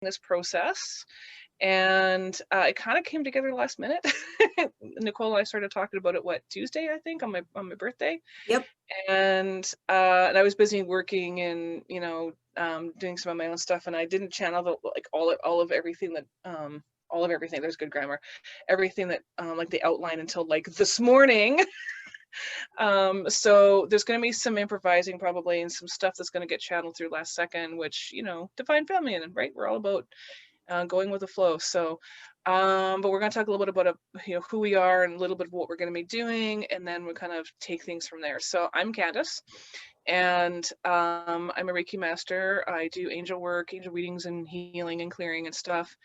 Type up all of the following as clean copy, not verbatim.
this process, and it kind of came together last minute. Nicole and I started talking about it, what, Tuesday, I think, on my birthday. Yep. And I was busy working and, doing some of my own stuff, and I didn't channel all of everything that all of everything. There's good grammar. Everything that like the outline until like this morning. So there's going to be some improvising probably, and some stuff that's going to get channeled through last second, which, divine feminine, right? We're all about going with the flow. So, but we're going to talk a little bit about who we are and a little bit of what we're going to be doing, and then we'll kind of take things from there. So I'm Candace, and I'm a Reiki master. I do angel work, angel readings, and healing and clearing and stuff,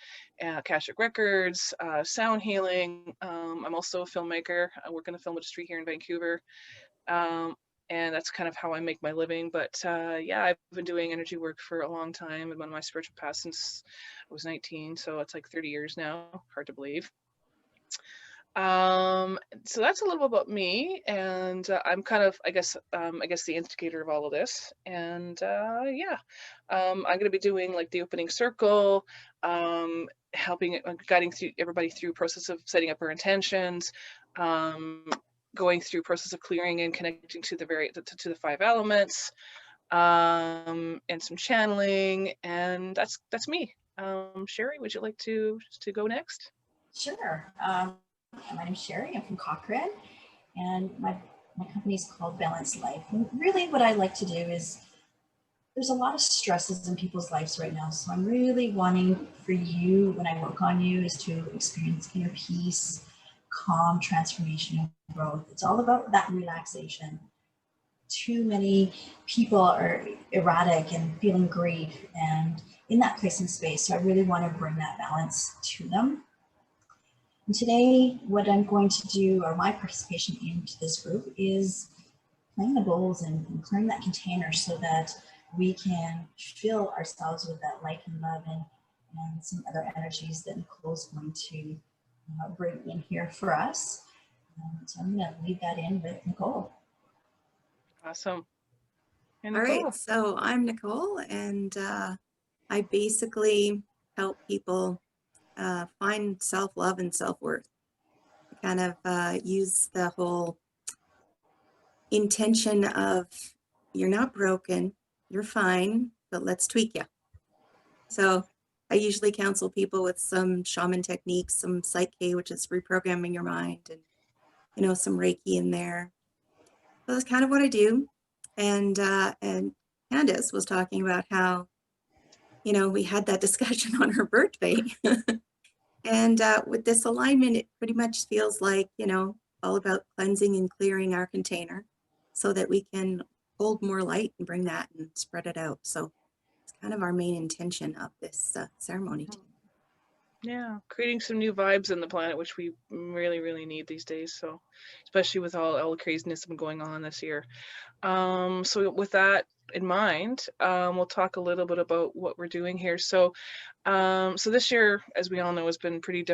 Akashic records, sound healing. I'm also a filmmaker. I work in the film industry here in Vancouver. And that's kind of how I make my living. But yeah, I've been doing energy work for a long time, and one of my spiritual paths since I was 19, so it's like 30 years now. Hard to believe. So that's a little about me, and I'm kind of, I guess the instigator of all of this. And yeah, I'm going to be doing like the opening circle, helping, guiding everybody through process of setting up our intentions, going through process of clearing and connecting to the 5 elements, and some channeling, and that's me. Sherry, would you like to go next? Sure. My name's Sherry. I'm from Cochrane, and my company is called Balanced Life. And really, what I like to do is, there's a lot of stresses in people's lives right now. So I'm really wanting for you, when I work on you, is to experience inner peace, calm, transformation, and growth. It's all about that relaxation. Too many people are erratic and feeling grief and in that place and space. So I really want to bring that balance to them. And today, what I'm going to do, or my participation into this group, is playing the bowls and clearing that container so that we can fill ourselves with that light and love and some other energies that Nicole's going to bring in here for us. So I'm going to leave that in with Nicole. Awesome. And All Nicole. right, so I'm Nicole, and I basically help people find self-love and self-worth. I kind of use the whole intention of, you're not broken, you're fine, but let's tweak you. So I usually counsel people with some shaman techniques, some Psyche, which is reprogramming your mind, and some Reiki in there. So that's kind of what I do. And Candace was talking about how, we had that discussion on her birthday. And with this alignment, it pretty much feels like, all about cleansing and clearing our container so that we can hold more light and bring that and spread it out. So it's kind of our main intention of this ceremony. Yeah, creating some new vibes in the planet, which we really, really need these days. So, especially with all the craziness going on this year. So with that in mind, we'll talk a little bit about what we're doing here. So, so this year, as we all know, has been pretty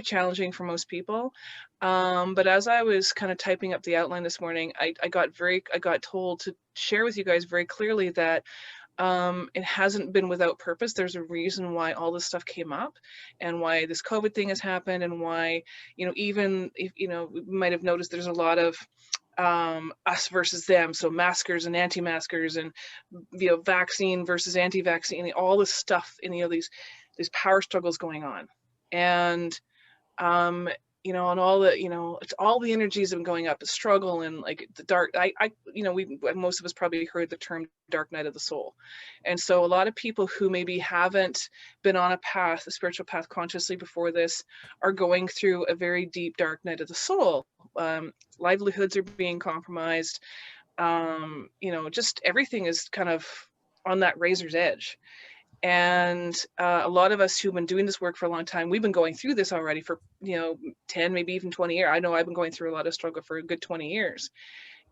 challenging for most people. But as I was kind of typing up the outline this morning, I got told to share with you guys very clearly that it hasn't been without purpose. There's a reason why all this stuff came up, and why this COVID thing has happened, and why, even if, we might have noticed there's a lot of us versus them. So maskers and anti-maskers, and, vaccine versus anti-vaccine, all this stuff, and, these power struggles going on. And, and all the, it's all the energies have been going up, the struggle, and like the dark, most of us probably heard the term dark night of the soul. And so a lot of people who maybe haven't been on a spiritual path consciously before this, are going through a very deep dark night of the soul. Livelihoods are being compromised. Just everything is kind of on that razor's edge. And a lot of us who've been doing this work for a long time, we've been going through this already for 10, maybe even 20 years. I know I've been going through a lot of struggle for a good 20 years.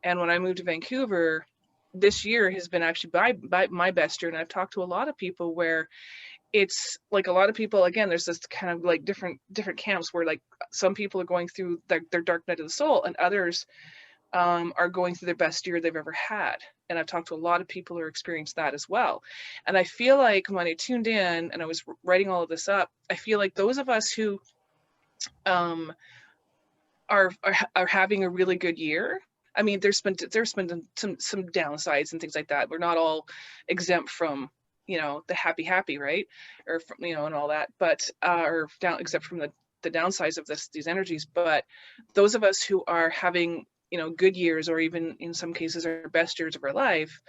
And when I moved to Vancouver, this year has been actually by my best year. And I've talked to a lot of people where it's like, a lot of people, again, there's this kind of like different camps where, like, some people are going through their dark night of the soul, and others are going through their best year they've ever had. And I've talked to a lot of people who experienced that as well. And I feel like when I tuned in and I was writing all of this up, I feel like those of us who um, are having a really good year. I mean, there's been some downsides and things like that. We're not all exempt from, you know, the happy, right? Or from, you know, and all that, but or down except from the downsides of these energies. But those of us who are having, you know, good years, or even in some cases our best years of our life,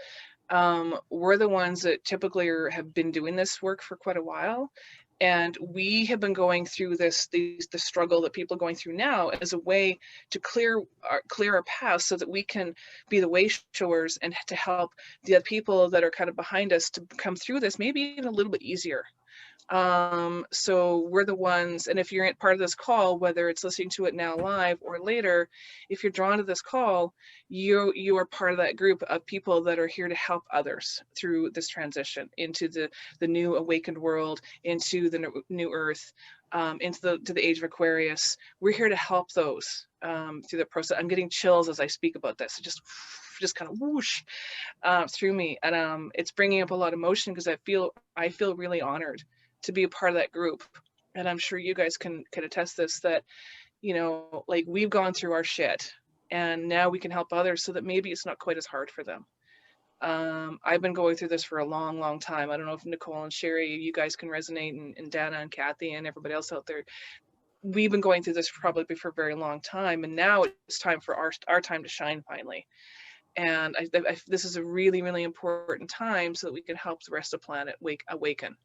we're the ones that typically have been doing this work for quite a while. And we have been going through the struggle that people are going through now as a way to clear our path so that we can be the way showers and to help the other people that are kind of behind us to come through this maybe even a little bit easier. So we're the ones, and if you're part of this call, whether it's listening to it now live or later, if you're drawn to this call, you are part of that group of people that are here to help others through this transition into the new awakened world, into the new earth, into the age of Aquarius. We're here to help those through the process. I'm getting chills as I speak about this. It just kind of whoosh through me, and it's bringing up a lot of emotion because I feel really honored to be a part of that group. And I'm sure you guys can attest this, that, you know, like, we've gone through our shit and now we can help others so that maybe it's not quite as hard for them. I've been going through this for a long time. I don't know if Nicole and Sherry, you guys can resonate, and Dana and Kathy and everybody else out there. We've been going through this probably for a very long time, and now it's time for our time to shine finally. And this is a really important time so that we can help the rest of the planet awaken.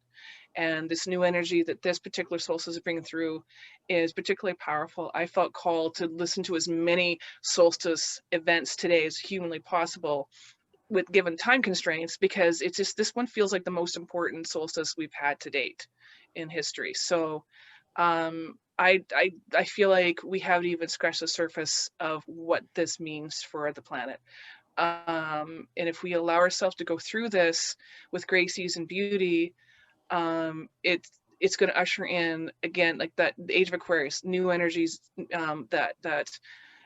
And this new energy that this particular solstice is bringing through is particularly powerful. I felt called to listen to as many solstice events today as humanly possible with given time constraints, because it's just, this one feels like the most important solstice we've had to date in history. So I feel like we haven't even scratched the surface of what this means for the planet. And if we allow ourselves to go through this with grace, ease, and beauty, it's going to usher in, again, like that, the age of Aquarius, new energies, that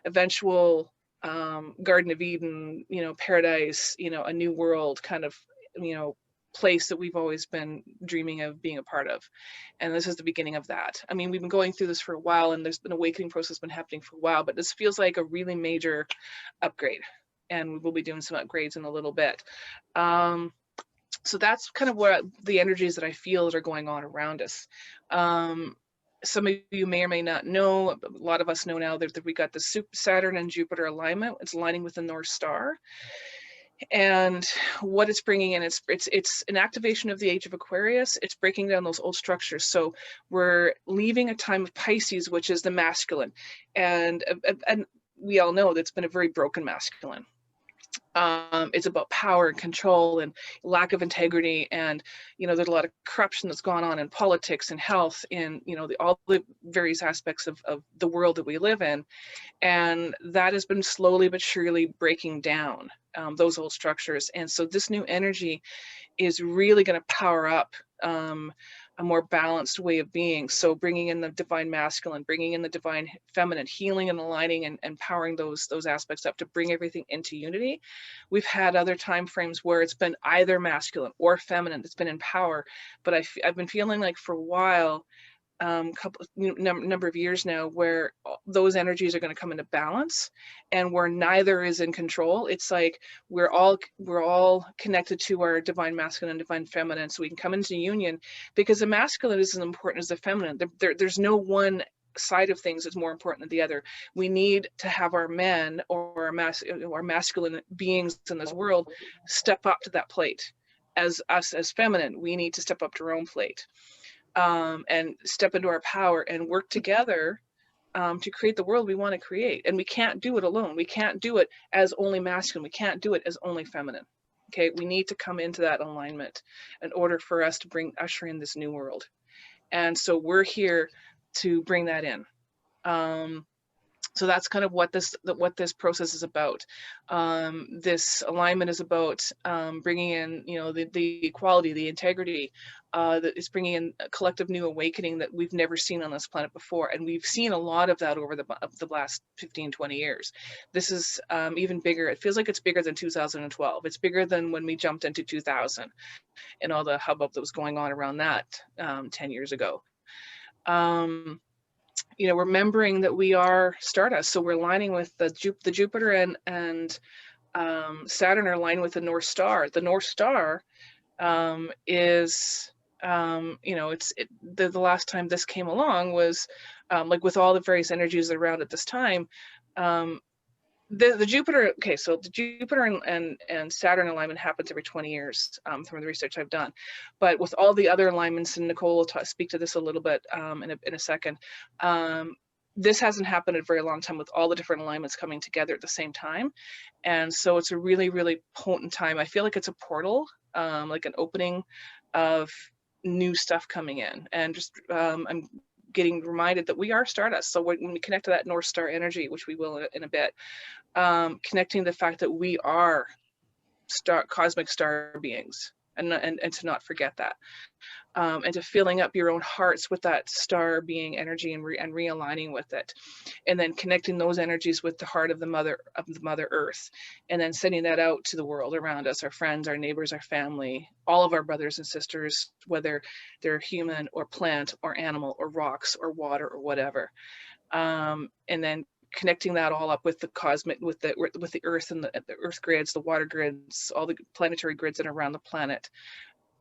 eventual Garden of Eden, you know, paradise, you know, a new world kind of, you know, place that we've always been dreaming of being a part of. And this is the beginning of that. I mean, we've been going through this for a while, and there's been an awakening process been happening for a while, but this feels like a really major upgrade, and we will be doing some upgrades in a little bit. So that's kind of what the energies that I feel that are going on around us. Some of you may or may not know, a lot of us know now that we got the Saturn and Jupiter alignment. It's aligning with the North Star. And what it's bringing in, it's an activation of the age of Aquarius. It's breaking down those old structures. So we're leaving a time of Pisces, which is the masculine. And we all know that's been a very broken masculine. It's about power and control and lack of integrity, and, you know, there's a lot of corruption that's gone on in politics and health, and, you know, all the various aspects of the world that we live in. And that has been slowly but surely breaking down those old structures. And so this new energy is really going to power up a more balanced way of being. So bringing in the divine masculine, bringing in the divine feminine, healing and aligning and empowering those aspects up to bring everything into unity. We've had other time frames where it's been either masculine or feminine that's been in power, but I've been feeling like for a while, number of years now, where those energies are going to come into balance, and where neither is in control. It's like we're all connected to our divine masculine and divine feminine, so we can come into union, because the masculine is as important as the feminine. There's no one side of things that's more important than the other. We need to have our men or our masculine beings in this world step up to that plate. As us as feminine, we need to step up to our own plate. And step into our power and work together to create the world we want to create. And we can't do it alone. We can't do it as only masculine. We can't do it as only feminine. Okay, we need to come into that alignment in order for us to usher in this new world. And so we're here to bring that in. So that's kind of what this process is about. This alignment is about bringing in, you know, the equality, the integrity. That is bringing in a collective new awakening that we've never seen on this planet before, and we've seen a lot of that over the last 15, 20 years. This is even bigger. It feels like it's bigger than 2012. It's bigger than when we jumped into 2000 and all the hubbub that was going on around that 10 years ago. You know, remembering that we are Stardust, so we're aligning with the Jupiter and Saturn are aligned with the North Star. The North Star is, you know, the last time this came along was like with all the various energies around at this time. The Jupiter, okay, so the Jupiter and Saturn alignment happens every 20 years from the research I've done. But with all the other alignments, and Nicole will speak to this a little bit in a second, this hasn't happened in a very long time with all the different alignments coming together at the same time. And so it's a really, really potent time. I feel like it's a portal, like an opening of new stuff coming in. And just I'm getting reminded that we are Stardust. So when we connect to that North Star energy, which we will in a bit, connecting the fact that we are cosmic star beings, and to not forget that, and to filling up your own hearts with that star being energy and realigning with it, and then connecting those energies with the heart of the mother Earth, and then sending that out to the world around us, our friends, our neighbors, our family, all of our brothers and sisters, whether they're human or plant or animal or rocks or water or whatever, and then connecting that all up with the cosmic, with the earth and the earth grids, the water grids, all the planetary grids that are around the planet,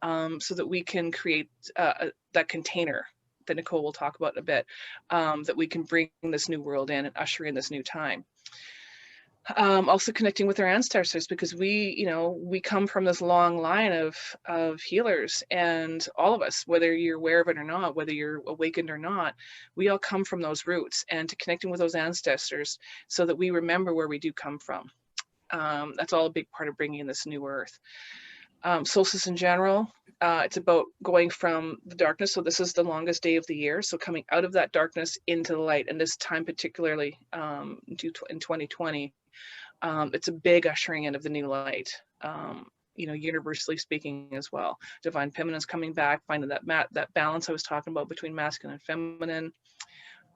so that we can create that container that Nicole will talk about in a bit, that we can bring this new world in and usher in this new time. Also connecting with our ancestors, because we come from this long line of healers, and all of us, whether you're aware of it or not, whether you're awakened or not, we all come from those roots, and to connecting with those ancestors so that we remember where we do come from. That's all a big part of bringing in this new earth. Solstice in general, it's about going from the darkness. So this is the longest day of the year. So coming out of that darkness into the light, and this time particularly in 2020, it's a big ushering in of the new light. Universally speaking as well. Divine feminine is coming back, finding that balance I was talking about between masculine and feminine.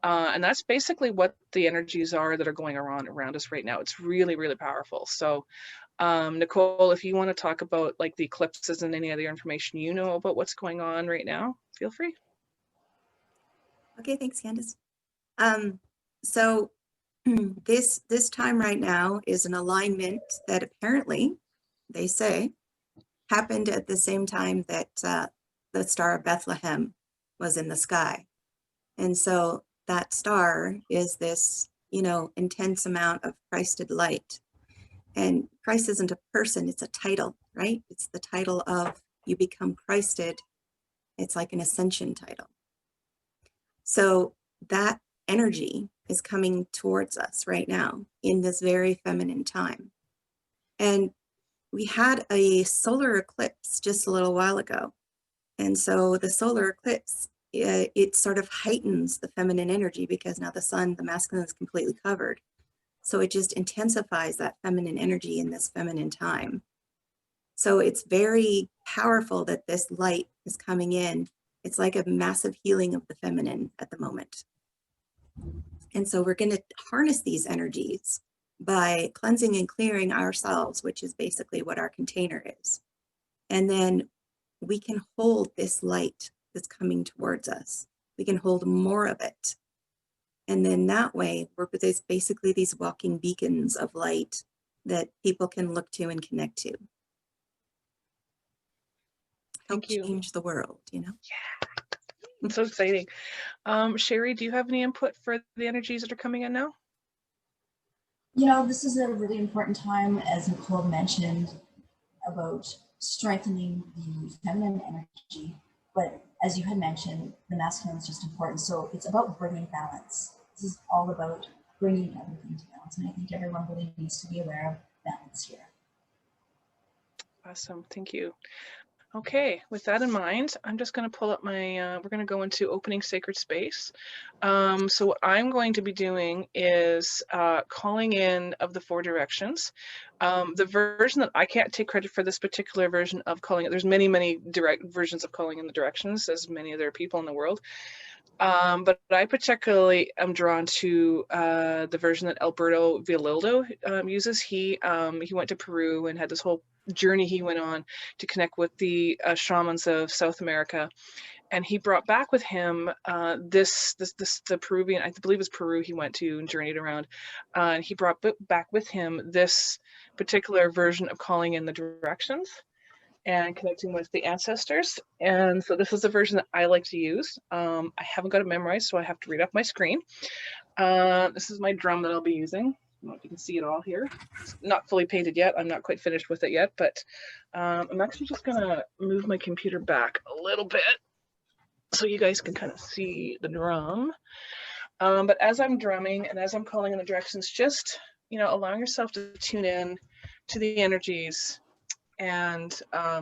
And that's basically what the energies are that are going around us right now. It's really, really powerful. So Nicole, if you want to talk about like the eclipses and any other information you know about what's going on right now, feel free. Okay, thanks, Candace. So this time right now is an alignment that apparently, they say, happened at the same time that the star of Bethlehem was in the sky. And so that star is this, intense amount of Christed light. And Christ isn't a person, it's a title, right? It's the title of you become Christed. It's like an ascension title. So that energy is coming towards us right now in this very feminine time. And we had a solar eclipse just a little while ago. And so the solar eclipse, it sort of heightens the feminine energy because now the sun, the masculine, is completely covered. So it just intensifies that feminine energy in this feminine time. So it's very powerful that this light is coming in. It's like a massive healing of the feminine at the moment. And so we're going to harness these energies by cleansing and clearing ourselves, which is basically what our container is. And then we can hold this light that's coming towards us. We can hold more of it. And then that way, we're basically these walking beacons of light that people can look to and connect to. Help change the world, Yeah, it's so exciting. Sherry, do you have any input for the energies that are coming in now? This is a really important time, as Nicole mentioned, about strengthening the feminine energy. But as you had mentioned, the masculine is just important. So it's about bringing balance. This is all about bringing everything to balance. And I think everyone really needs to be aware of balance here. Awesome, thank you. Okay, with that in mind, I'm just going to pull up my, we're going to go into opening sacred space. So what I'm going to be doing is calling in of the 4 directions. The version that I can't take credit for this particular version of calling it, there's many direct versions of calling in the directions, as many other people in the world. But I particularly am drawn to the version that Alberto Villoldo uses. He went to Peru and had this whole journey he went on to connect with the shamans of South America, and he brought back with him the Peruvian, I believe it was Peru he went to and journeyed around, and he brought back with him this particular version of calling in the directions and connecting with the ancestors. And so this is the version that I like to use. I haven't got it memorized, so I have to read off my screen. This is my drum that I'll be using. I don't know if you can see it all here. It's not fully painted yet. I'm not quite finished with it yet, but I'm actually just gonna move my computer back a little bit so you guys can kind of see the drum. But as I'm drumming and as I'm calling in the directions, just, you know, allowing yourself to tune in to the energies and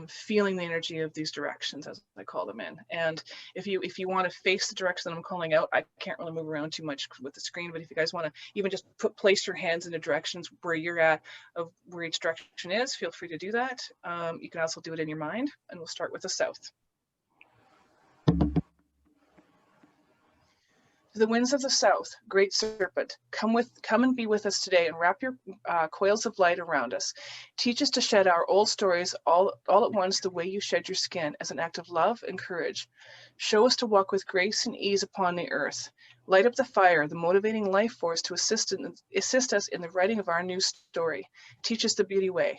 feeling the energy of these directions as I call them in. And if you want to face the direction that I'm calling out, I can't really move around too much with the screen, but if you guys want to even just place your hands in the directions where you're at, of where each direction is, feel free to do that. You can also do it in your mind, and we'll start with the south. To the winds of the south, great serpent, come and be with us today and wrap your coils of light around us. Teach us to shed our old stories all at once the way you shed your skin, as an act of love and courage. Show us to walk with grace and ease upon the earth. Light up the fire, the motivating life force to assist us in the writing of our new story. Teach us the beauty way.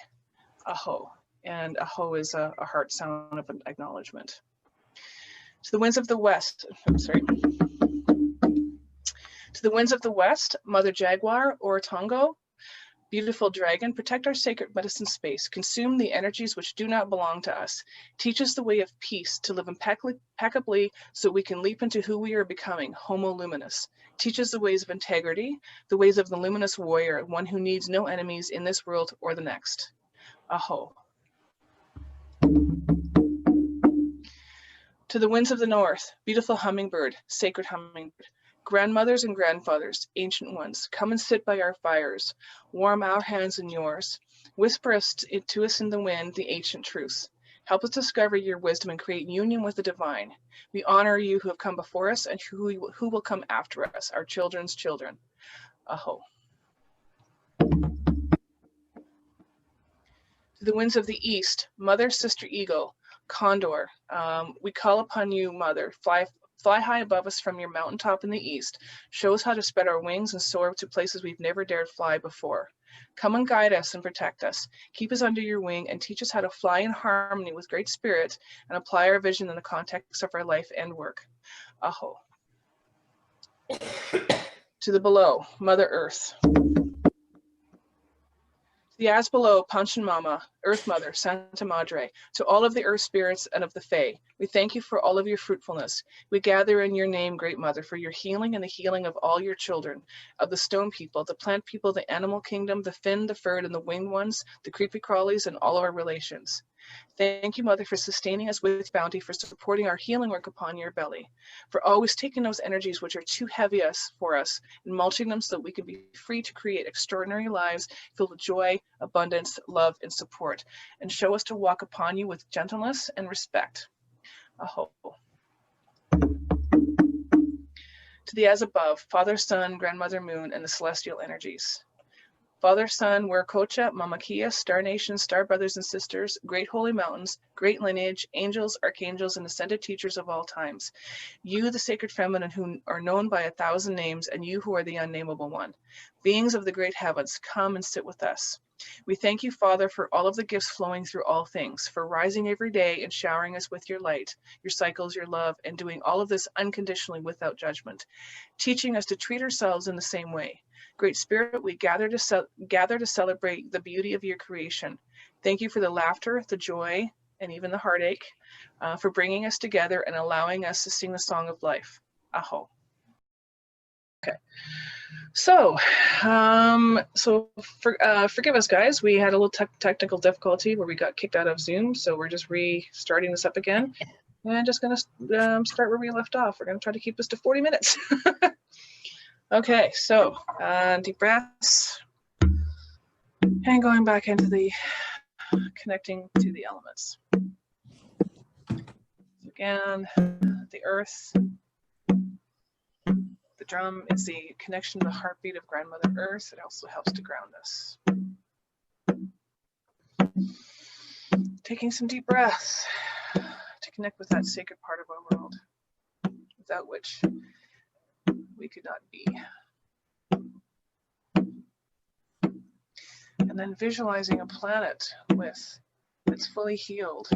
Aho. And aho is a heart sound of an acknowledgement. To the winds of the west, To the winds of the west, Mother Jaguar or Tongo, beautiful dragon, protect our sacred medicine space. Consume the energies which do not belong to us. Teach us the way of peace, to live impeccably so we can leap into who we are becoming, Homo Luminous. Teach us the ways of integrity, the ways of the luminous warrior, one who needs no enemies in this world or the next. Aho. To the winds of the north, beautiful hummingbird, sacred hummingbird. Grandmothers and grandfathers, ancient ones, come and sit by our fires. Warm our hands in yours. Whisper to us in the wind the ancient truths. Help us discover your wisdom and create union with the divine. We honor you who have come before us and who will come after us, our children's children. Aho. To the winds of the east, Mother, Sister Eagle, Condor, we call upon you, Mother. Fly high above us from your mountaintop in the east. Show us how to spread our wings and soar to places we've never dared fly before. Come and guide us and protect us. Keep us under your wing and teach us how to fly in harmony with Great Spirit and apply our vision in the context of our life and work. Aho. To the below, Mother Earth. The as below, Panchan Mama, Earth Mother, Santa Madre, to all of the earth spirits and of the Fae, we thank you for all of your fruitfulness. We gather in your name, Great Mother, for your healing and the healing of all your children, of the stone people, the plant people, the animal kingdom, the fin, the furred, and the winged ones, the creepy crawlies, and all our relations. Thank you, Mother, for sustaining us with bounty, for supporting our healing work upon your belly, for always taking those energies which are too heavy for us and mulching them so that we can be free to create extraordinary lives filled with joy, abundance, love, and support, and show us to walk upon you with gentleness and respect. Aho. To the as above, Father, Son, Grandmother Moon, and the celestial energies. Father, Son, Huaracocha, Mama Kia, Star Nation, Star Brothers and Sisters, Great Holy Mountains, Great Lineage, Angels, Archangels, and Ascended Teachers of all times. You, the Sacred Feminine, who are known by 1,000 names, and you who are the Unnameable One. Beings of the great heavens, come and sit with us. We thank you, Father, for all of the gifts flowing through all things, for rising every day and showering us with your light, your cycles, your love, and doing all of this unconditionally without judgment, teaching us to treat ourselves in the same way. Great Spirit, we gather to celebrate the beauty of your creation. Thank you for the laughter, the joy, and even the heartache, for bringing us together and allowing us to sing the song of life. Aho. So, forgive us, guys. We had a little technical difficulty where we got kicked out of Zoom, so we're just restarting this up again. And just going to start where we left off. We're going to try to keep this to 40 minutes. Okay, so deep breaths. And going back into the connecting to the elements. Again, the earth. The drum is the connection to the heartbeat of Grandmother Earth. It also helps to ground us. Taking some deep breaths to connect with that sacred part of our world, without which we could not be. And then visualizing a planet that's fully healed,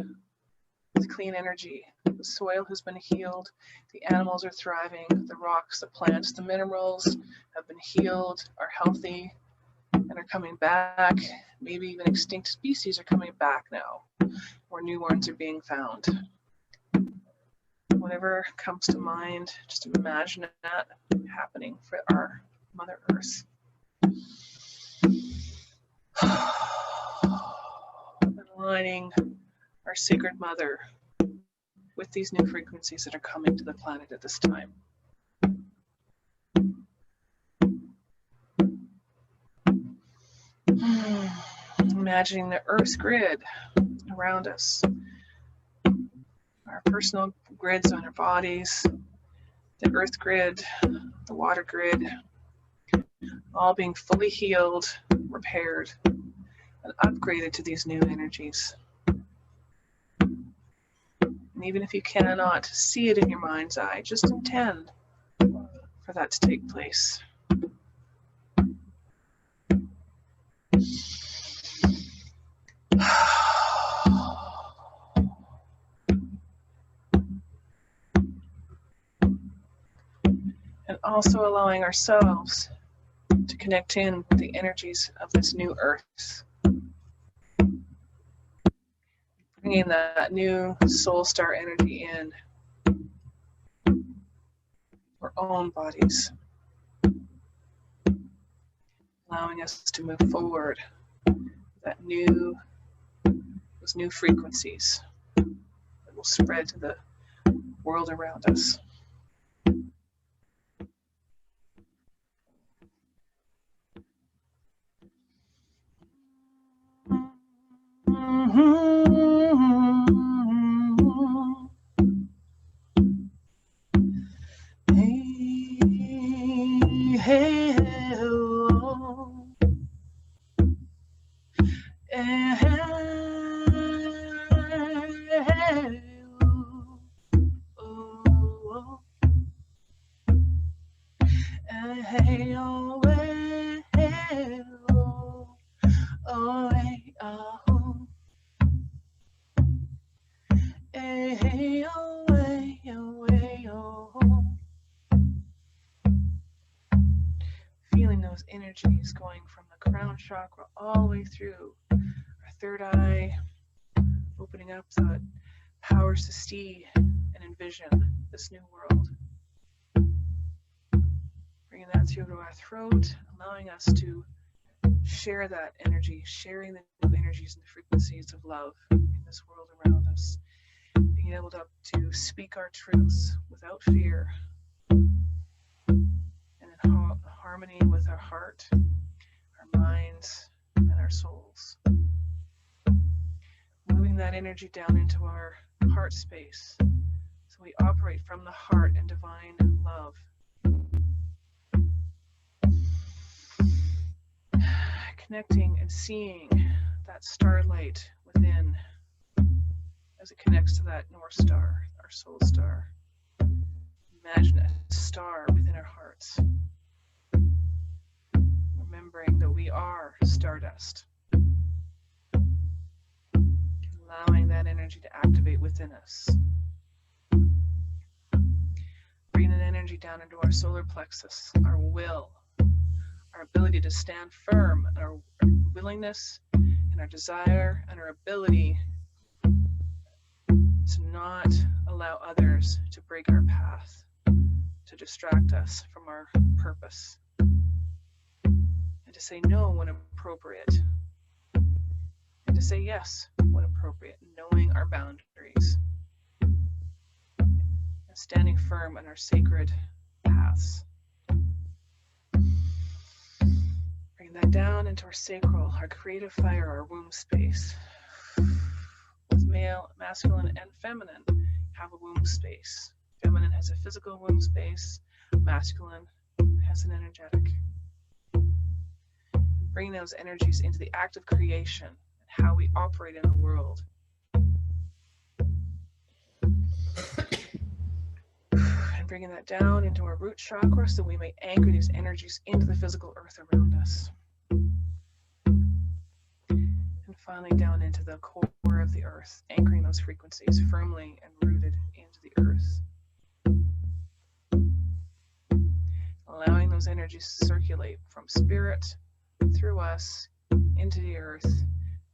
with clean energy. The soil has been healed, the animals are thriving, the rocks, the plants, the minerals have been healed, are healthy, and are coming back. Maybe even extinct species are coming back now, or new ones are being found. Whatever comes to mind, just imagine that happening for our Mother Earth. And aligning our sacred mother with these new frequencies that are coming to the planet at this time. Imagining the Earth's grid around us, our personal grids on our bodies, the Earth grid, the water grid, all being fully healed, repaired, and upgraded to these new energies. And even if you cannot see it in your mind's eye, just intend for that to take place. And also allowing ourselves to connect in with the energies of this new Earth. Bringing that new soul star energy in our own bodies. Allowing us to move forward with those new frequencies that will spread to the world around us. Feeling those energies going from the crown chakra all the way through our third eye, opening up the powers to see and envision this new world. Bringing that through to our throat, allowing us to share that energy, sharing the new energies and the frequencies of love in this world around us. Being able to speak our truths without fear and in harmony with our heart, our minds, and our souls. Moving that energy down into our heart space so we operate from the heart and divine love. Connecting and seeing that starlight within as it connects to that North Star, our soul star. Imagine a star within our hearts. Remembering that we are stardust. Allowing that energy to activate within us. Bringing that energy down into our solar plexus, our will, our ability to stand firm, and our willingness and our desire and our ability to not allow others to break our path, to distract us from our purpose, and to say no when appropriate, and to say yes when appropriate, knowing our boundaries and standing firm in our sacred paths. Bring that down into our sacral, our creative fire, our womb space. Both male, masculine, and feminine have a womb space. Feminine has a physical womb space, masculine has an energetic. Bring those energies into the act of creation and how we operate in the world. And bringing that down into our root chakra so we may anchor these energies into the physical earth around us. And finally down into the core of the earth, anchoring those frequencies firmly and rooted into the earth. Allowing those energies to circulate from spirit through us into the earth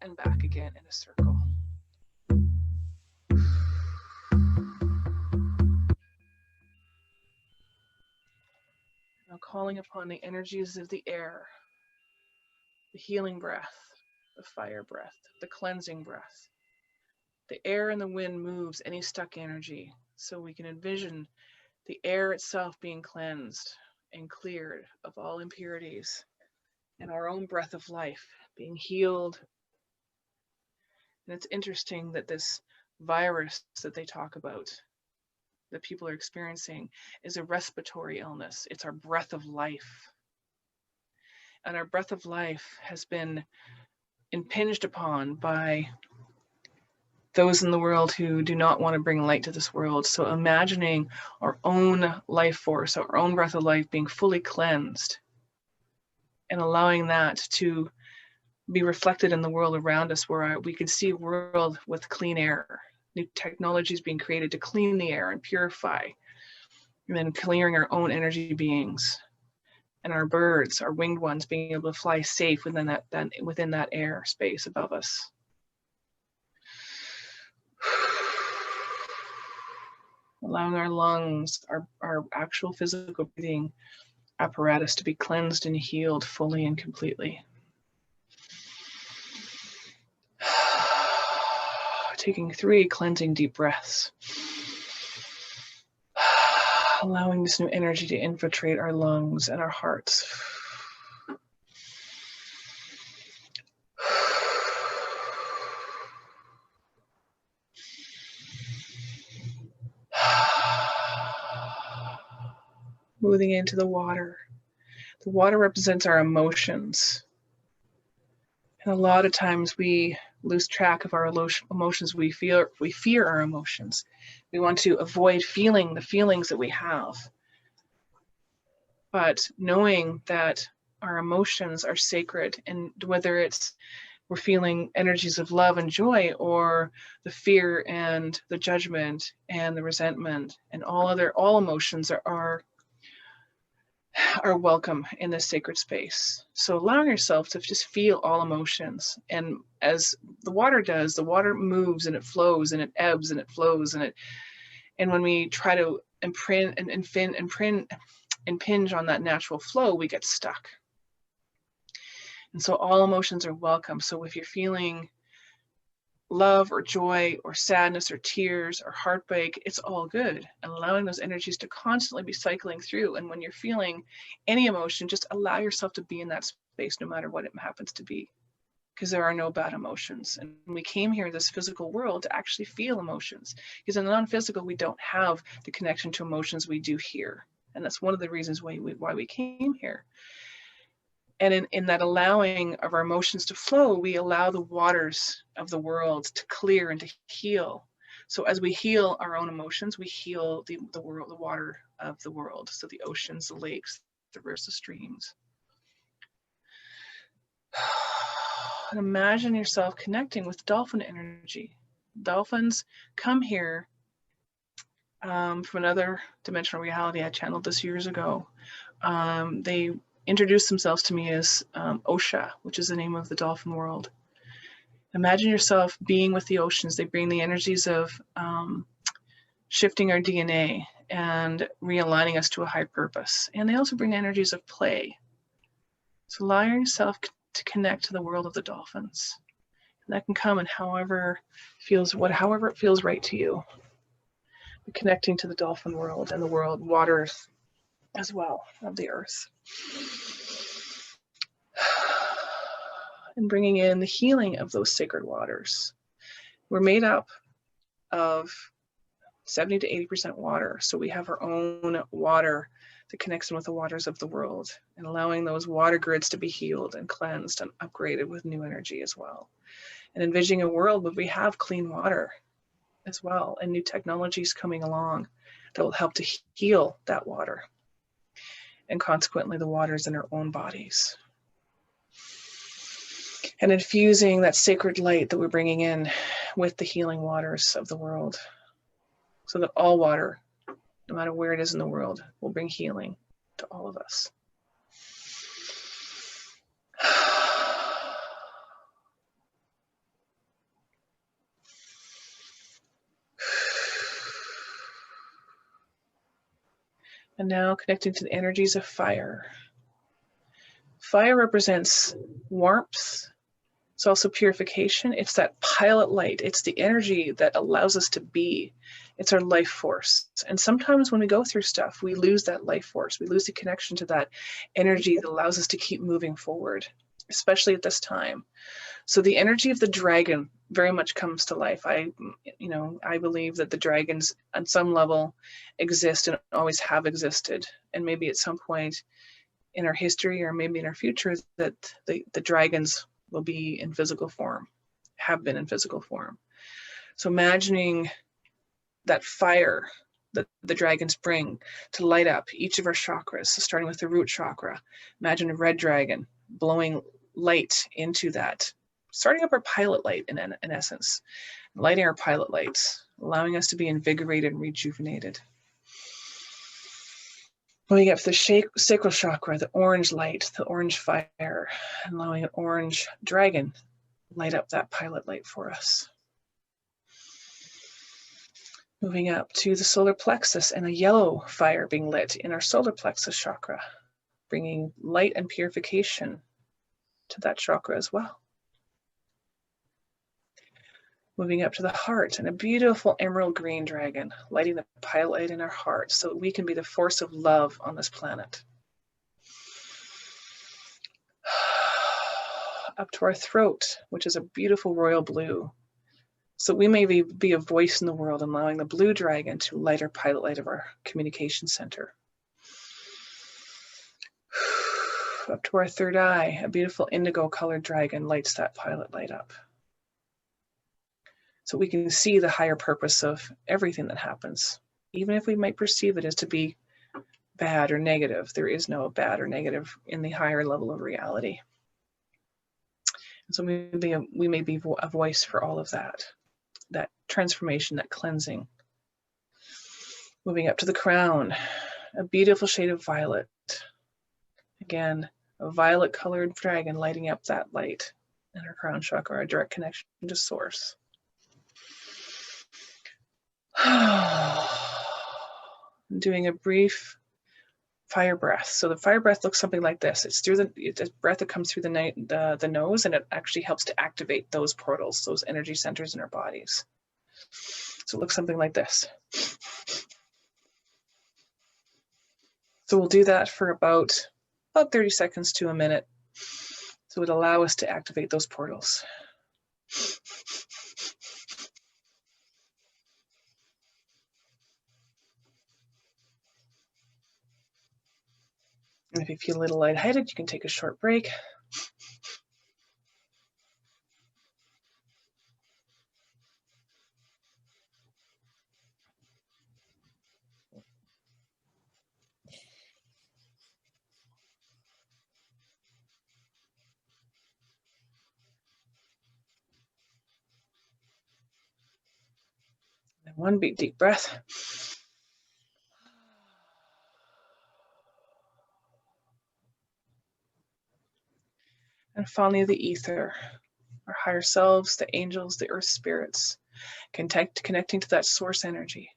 and back again in a circle. Now calling upon the energies of the air, the healing breath, the fire breath, the cleansing breath. The air and the wind moves any stuck energy, so we can envision the air itself being cleansed and cleared of all impurities, and our own breath of life being healed. And it's interesting that this virus that they talk about, that people are experiencing, is a respiratory illness. It's our breath of life. And our breath of life has been impinged upon by those in the world who do not want to bring light to this world. So imagining our own life force, our own breath of life being fully cleansed and allowing that to be reflected in the world around us, where we could see a world with clean air, new technologies being created to clean the air and purify, and then clearing our own energy beings, and our birds, our winged ones, being able to fly safe within that air space above us. Allowing our lungs, our actual physical breathing apparatus to be cleansed and healed fully and completely. Taking 3 cleansing deep breaths. Allowing this new energy to infiltrate our lungs and our hearts. Moving into the water. The water represents our emotions. And a lot of times we lose track of our emotions. We fear our emotions. We want to avoid feeling the feelings that we have. But knowing that our emotions are sacred, and whether it's we're feeling energies of love and joy, or the fear and the judgment and the resentment and all emotions are welcome in this sacred space. So allowing yourself to just feel all emotions, and as the water does, the water moves and it flows and it ebbs and it flows, and when we try to impinge on that natural flow, we get stuck. And so all emotions are welcome. So if you're feeling love or joy or sadness or tears or heartbreak, it's all good. And allowing those energies to constantly be cycling through. And when you're feeling any emotion, just allow yourself to be in that space, no matter what it happens to be, because there are no bad emotions. And we came here in this physical world to actually feel emotions, because in the non-physical, we don't have the connection to emotions we do here. And that's one of the reasons why we came here. And in that allowing of our emotions to flow, we allow the waters of the world to clear and to heal. So as we heal our own emotions, we heal the world, the water of the world. So the oceans, the lakes, the rivers, the streams. And imagine yourself connecting with dolphin energy. Dolphins come here from another dimensional reality. I channeled this years ago. They introduced themselves to me as Osha, which is the name of the dolphin world. Imagine yourself being with the oceans. They bring the energies of shifting our DNA and realigning us to a higher purpose. And they also bring energies of play. So allowing yourself to connect to the world of the dolphins. And that can come in however it feels right to you. Connecting to the dolphin world and the world, waters as well of the earth. And bringing in the healing of those sacred waters. We're made up of 70 to 80% water. So we have our own water that connects in with the waters of the world, and allowing those water grids to be healed and cleansed and upgraded with new energy as well. And envisioning a world where we have clean water as well, and new technologies coming along that will help to heal that water, and consequently the waters in our own bodies. And infusing that sacred light that we're bringing in with the healing waters of the world, so that all water, no matter where it is in the world, will bring healing to all of us. And now connecting to the energies of fire. Fire represents warmth. It's also purification. It's that pilot light. It's the energy that allows us to be. It's our life force. And sometimes when we go through stuff, we lose that life force. We lose the connection to that energy that allows us to keep moving forward, especially at this time. So the energy of the dragon very much comes to life. I believe that the dragons on some level exist and always have existed. And maybe at some point in our history, or maybe in our future, that the dragons will be in physical form, have been in physical form. So imagining that fire that the dragons bring to light up each of our chakras. So starting with the root chakra, imagine a red dragon blowing light into that, starting up our pilot light in essence, lighting our pilot lights, allowing us to be invigorated and rejuvenated. Moving up to the sacral chakra, the orange light, the orange fire, and allowing an orange dragon light up that pilot light for us. Moving up to the solar plexus, and a yellow fire being lit in our solar plexus chakra, bringing light and purification to that chakra as well. Moving up to the heart, and a beautiful emerald green dragon lighting the pilot light in our heart so that we can be the force of love on this planet. Up to our throat, which is a beautiful royal blue, so we may be a voice in the world, allowing the blue dragon to light our pilot light of our communication center. Up to our third eye, a beautiful indigo colored dragon lights that pilot light up. So we can see the higher purpose of everything that happens. Even if we might perceive it as to be bad or negative, there is no bad or negative in the higher level of reality. And so we may be a voice for all of that transformation, that cleansing. Moving up to the crown, a beautiful shade of violet. Again, a violet colored dragon lighting up that light in our crown chakra, our direct connection to source. Doing a brief fire breath. So the fire breath looks something like this. It's a breath that comes through the nose, and it actually helps to activate those portals, those energy centers in our bodies. So it looks something like this. So we'll do that for about 30 seconds to a minute. So it allow us to activate those portals. And if you feel a little lightheaded, you can take a short break. And one big deep breath. And finally, the ether, our higher selves, the angels, the earth spirits, connecting to that source energy.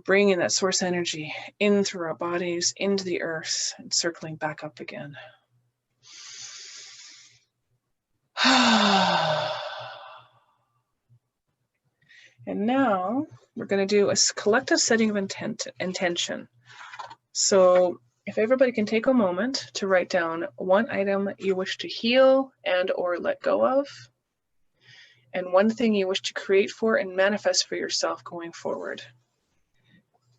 bringing that source energy in through our bodies, into the earth, and circling back up again. And now we're going to do a collective setting of intention. So if everybody can take a moment to write down one item you wish to heal and or let go of, and one thing you wish to create for and manifest for yourself going forward.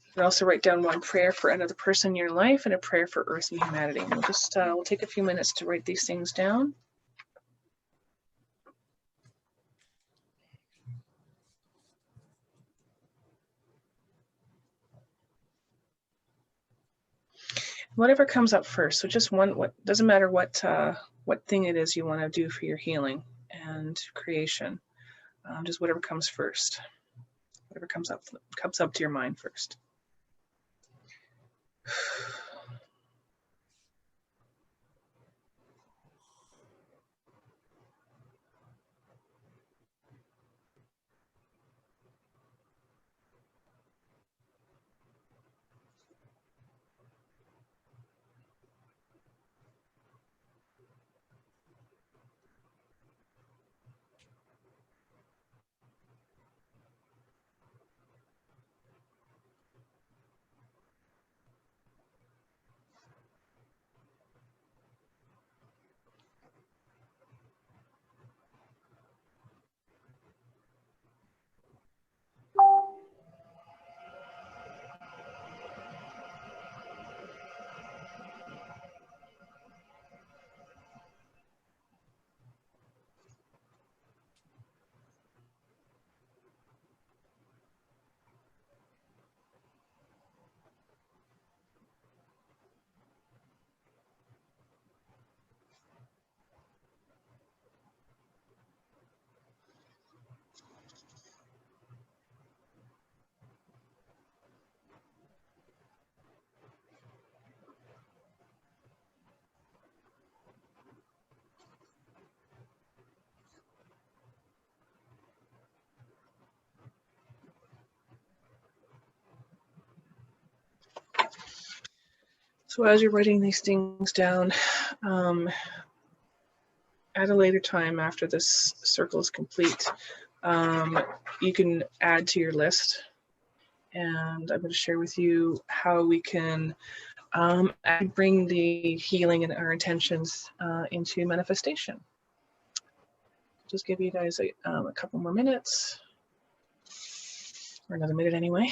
You can also write down one prayer for another person in your life and a prayer for Earth and humanity. And we'll take a few minutes to write these things down. Whatever comes up first. So just one. What doesn't matter what thing it is you want to do for your healing and creation. Just whatever comes first. Whatever comes up to your mind first. So as you're writing these things down, at a later time after this circle is complete, you can add to your list. And I'm going to share with you how we can bring the healing and our intentions into manifestation. Just give you guys a couple more minutes, or another minute anyway.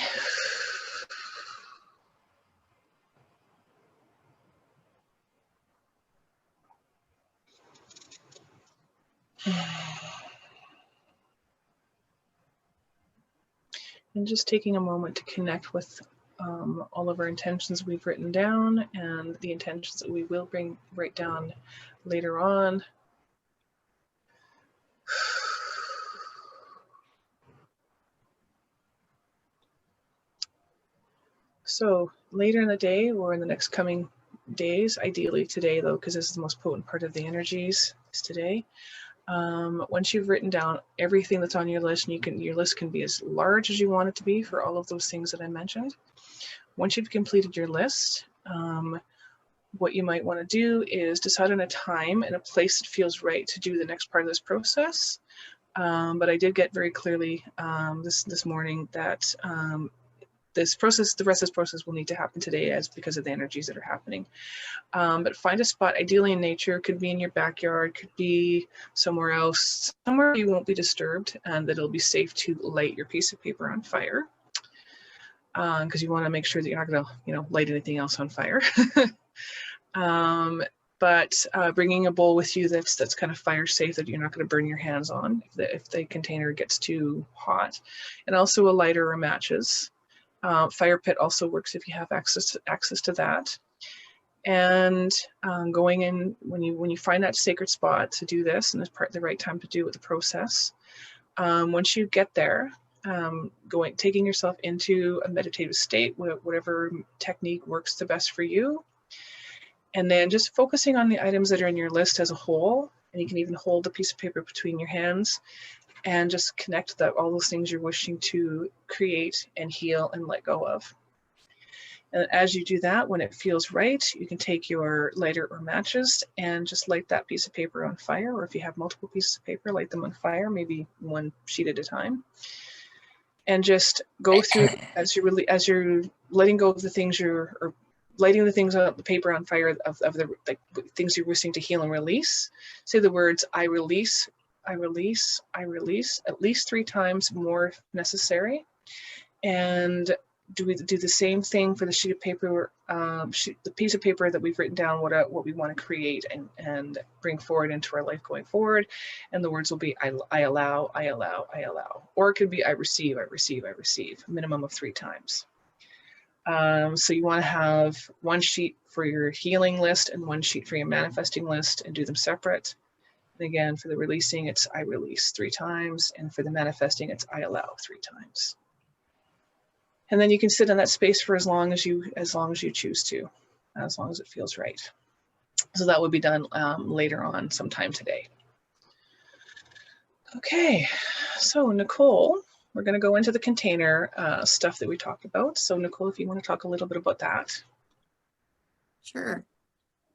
And just taking a moment to connect with all of our intentions we've written down and the intentions that we will write down later on. So later in the day, or in the next coming days, ideally today though, because this is the most potent part of the energies, is today. Once you've written down everything that's on your list, and your list can be as large as you want it to be for all of those things that I mentioned. Once you've completed your list, what you might want to do is decide on a time and a place that feels right to do the next part of this process. But I did get very clearly this morning that this process, the rest of this process will need to happen today because of the energies that are happening. But find a spot, ideally in nature, could be in your backyard, could be somewhere else, somewhere you won't be disturbed and that it'll be safe to light your piece of paper on fire. Because you want to make sure that you're not going to, light anything else on fire. But bringing a bowl with you that's kind of fire safe, that you're not going to burn your hands on if the container gets too hot, and also a lighter or matches. Fire pit also works if you have access to that. And going in when you find that sacred spot to do this, and it's the right time to do it, the process. Once you get there, taking yourself into a meditative state, whatever technique works the best for you. And then just focusing on the items that are in your list as a whole, and you can even hold a piece of paper between your hands. and just connect that all those things you're wishing to create and heal and let go of. And as you do that, when it feels right, you can take your lighter or matches and just light that piece of paper on fire. Or if you have multiple pieces of paper, light them on fire, maybe one sheet at a time. And just go through as you're letting go of the things or lighting the things on the paper on fire of the like, things you're wishing to heal and release. Say the words, I release, I release, I release, at least 3 times, more if necessary. And do the same thing for the sheet of paper, the piece of paper that we've written down what we want to create and bring forward into our life going forward. And the words will be, I allow, I allow, I allow. Or it could be, I receive, I receive, I receive, a minimum of 3 times. So you want to have 1 sheet for your healing list and 1 sheet for your manifesting list, and do them separate. And again, for the releasing, it's I release 3 times. And for the manifesting, it's I allow 3 times. And then you can sit in that space for as long as you choose to, as long as it feels right. So that would be done later on sometime today. Okay, so Nicole, we're going to go into the container stuff that we talked about. So Nicole, if you want to talk a little bit about that. Sure.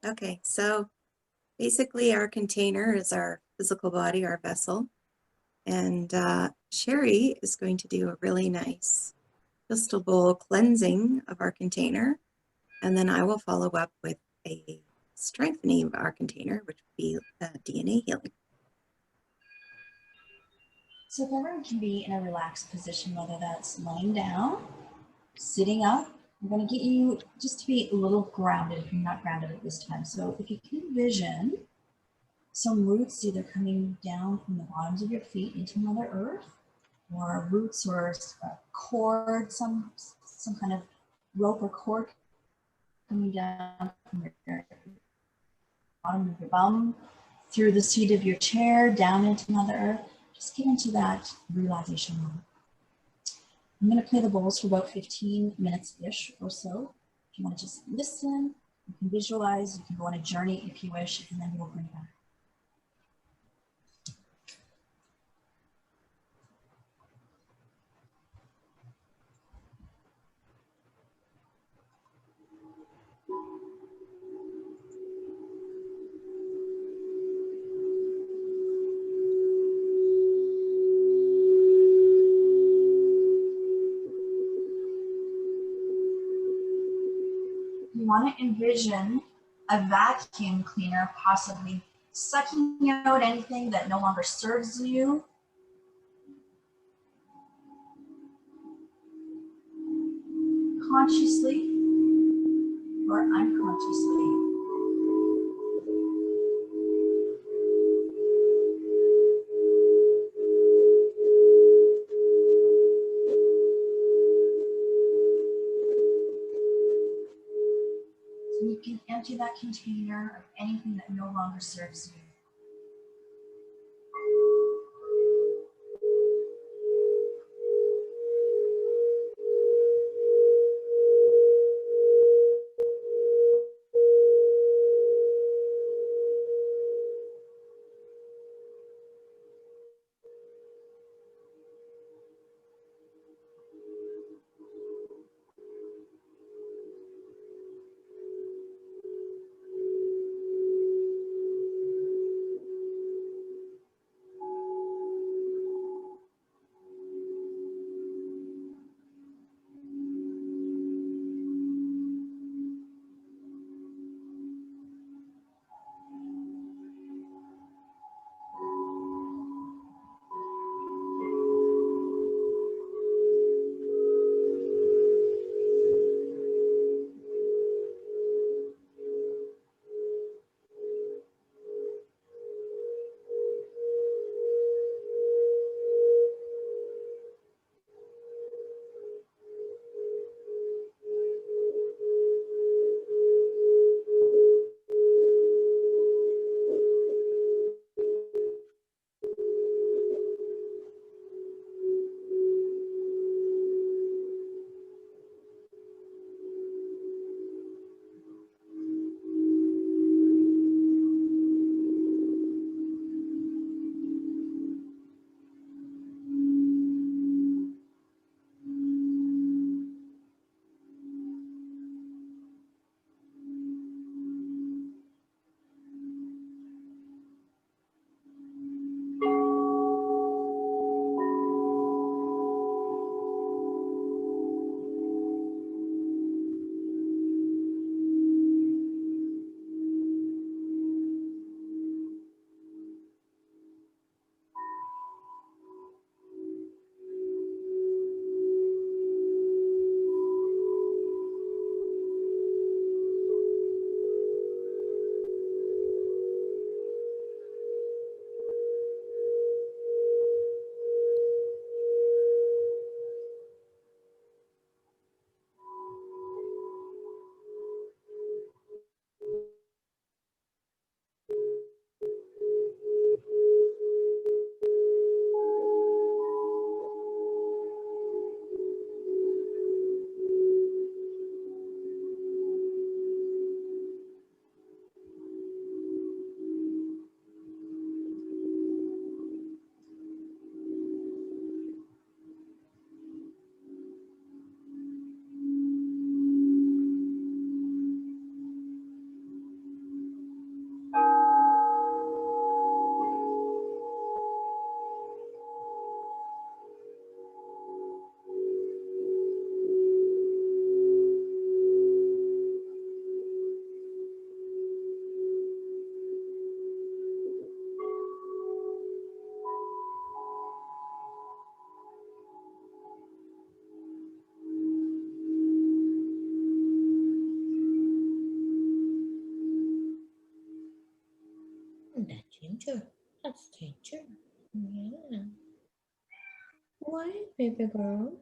Okay, so basically our container is our physical body, our vessel. And Sherry is going to do a really nice crystal bowl cleansing of our container. And then I will follow up with a strengthening of our container, which would be DNA healing. So if everyone can be in a relaxed position, whether that's lying down, sitting up, I'm going to get you just to be a little grounded if you're not grounded at this time. So if you can envision some roots either coming down from the bottoms of your feet into Mother Earth, or roots or a cord, some kind of rope or cord coming down from your bottom of your bum, through the seat of your chair, down into Mother Earth. Just get into that realization moment. I'm going to play the bowls for about 15 minutes-ish or so. If you want to just listen, you can visualize, you can go on a journey if you wish, and then we'll bring it back. You want to envision a vacuum cleaner possibly sucking out anything that no longer serves you. Consciously or unconsciously. So you can empty that container of anything that no longer serves you. danger. That's danger. Yeah. Why, baby girl?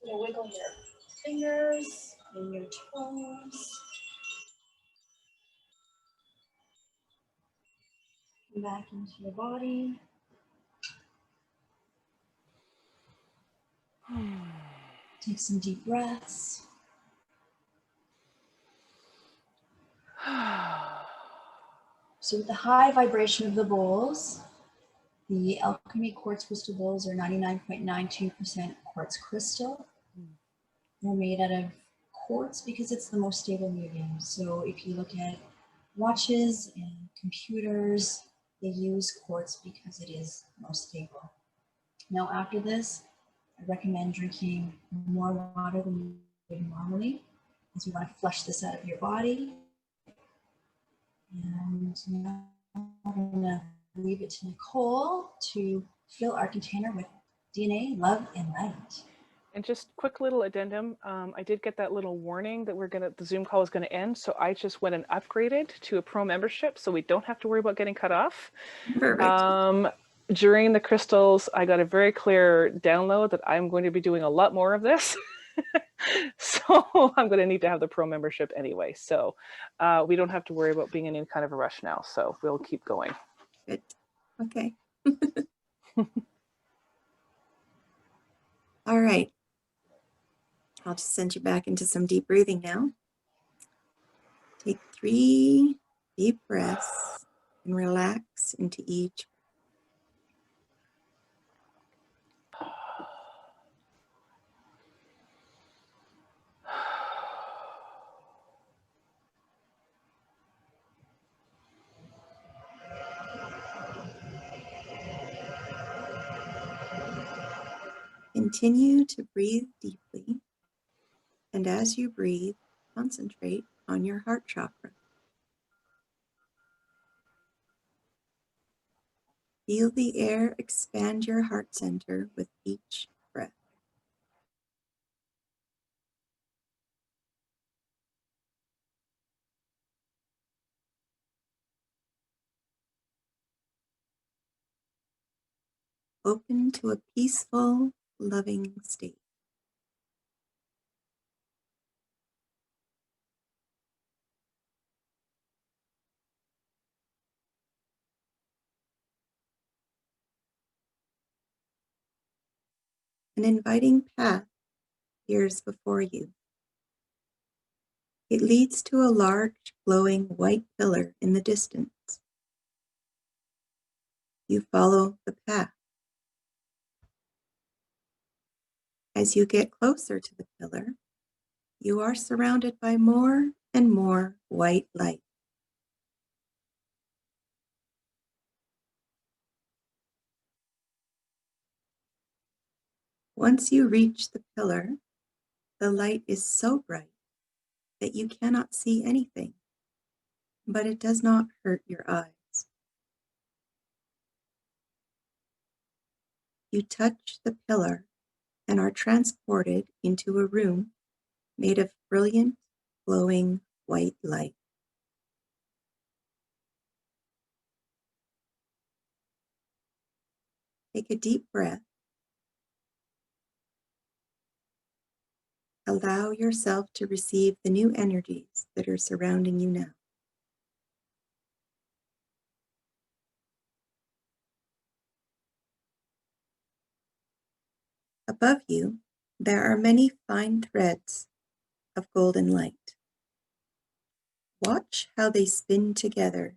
You wiggle your fingers and your toes. Come back into your body. Take some deep breaths. So with the high vibration of the bowls, the alchemy quartz crystal bowls are 99.92% quartz crystal. They're made out of quartz because it's the most stable medium. So if you look at watches and computers, they use quartz because it is most stable. Now after this, I recommend drinking more water than you would normally, because you want to flush this out of your body. And now I'm going to leave it to Nicole to fill our container with DNA, love, and light. And just quick little addendum. I did get that little warning that the Zoom call was going to end. So I just went and upgraded to a pro membership so we don't have to worry about getting cut off. Perfect. During the crystals, I got a very clear download that I'm going to be doing a lot more of this. So I'm going to need to have the pro membership anyway. So we don't have to worry about being in any kind of a rush now. So we'll keep going. Good. Okay. All right. I'll just send you back into some deep breathing now. Take 3 deep breaths and relax into each. Continue to breathe deeply, and as you breathe, concentrate on your heart chakra. Feel the air expand your heart center with each breath. Open to a peaceful, loving state. An inviting path appears before you. It leads to a large, glowing white pillar in the distance. You follow the path. As you get closer to the pillar, you are surrounded by more and more white light. Once you reach the pillar, the light is so bright that you cannot see anything, but it does not hurt your eyes. You touch the pillar and are transported into a room made of brilliant, glowing white light. Take a deep breath. Allow yourself to receive the new energies that are surrounding you now. Above you, there are many fine threads of golden light. Watch how they spin together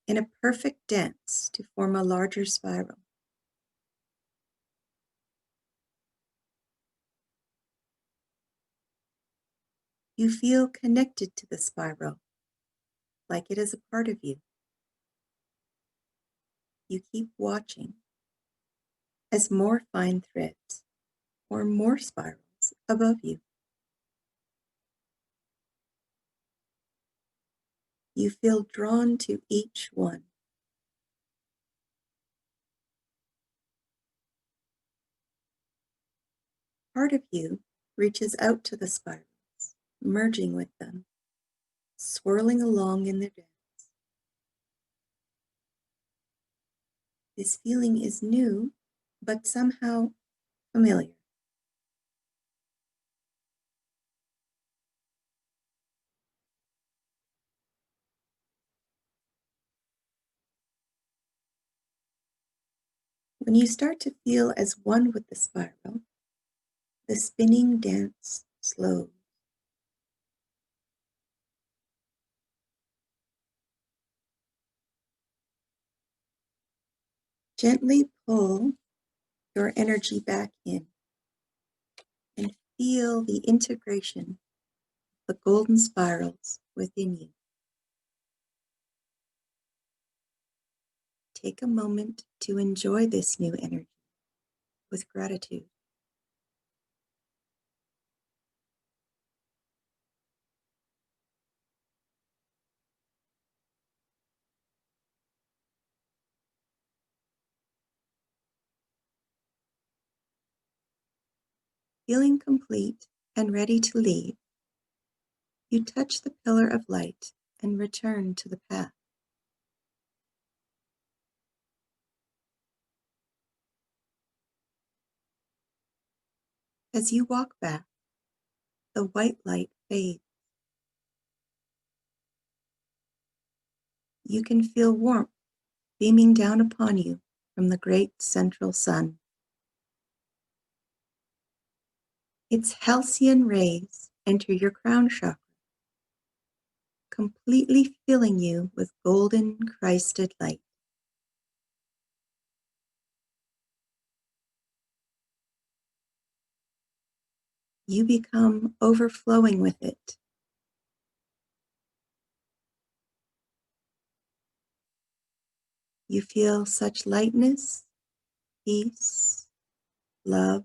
in a perfect dance to form a larger spiral. You feel connected to the spiral, like it is a part of you. You keep watching as more fine threads or more spirals above you. You feel drawn to each one. Part of you reaches out to the spirals, merging with them, swirling along in their dance. This feeling is new, but somehow familiar. When you start to feel as one with the spiral, the spinning dance slows. Gently pull your energy back in and feel the integration of the golden spirals within you. Take a moment to enjoy this new energy with gratitude. Feeling complete and ready to leave, you touch the pillar of light and return to the path. As you walk back, the white light fades. You can feel warmth beaming down upon you from the great central sun. Its halcyon rays enter your crown chakra, completely filling you with golden Christed light. You become overflowing with it. You feel such lightness, peace, love,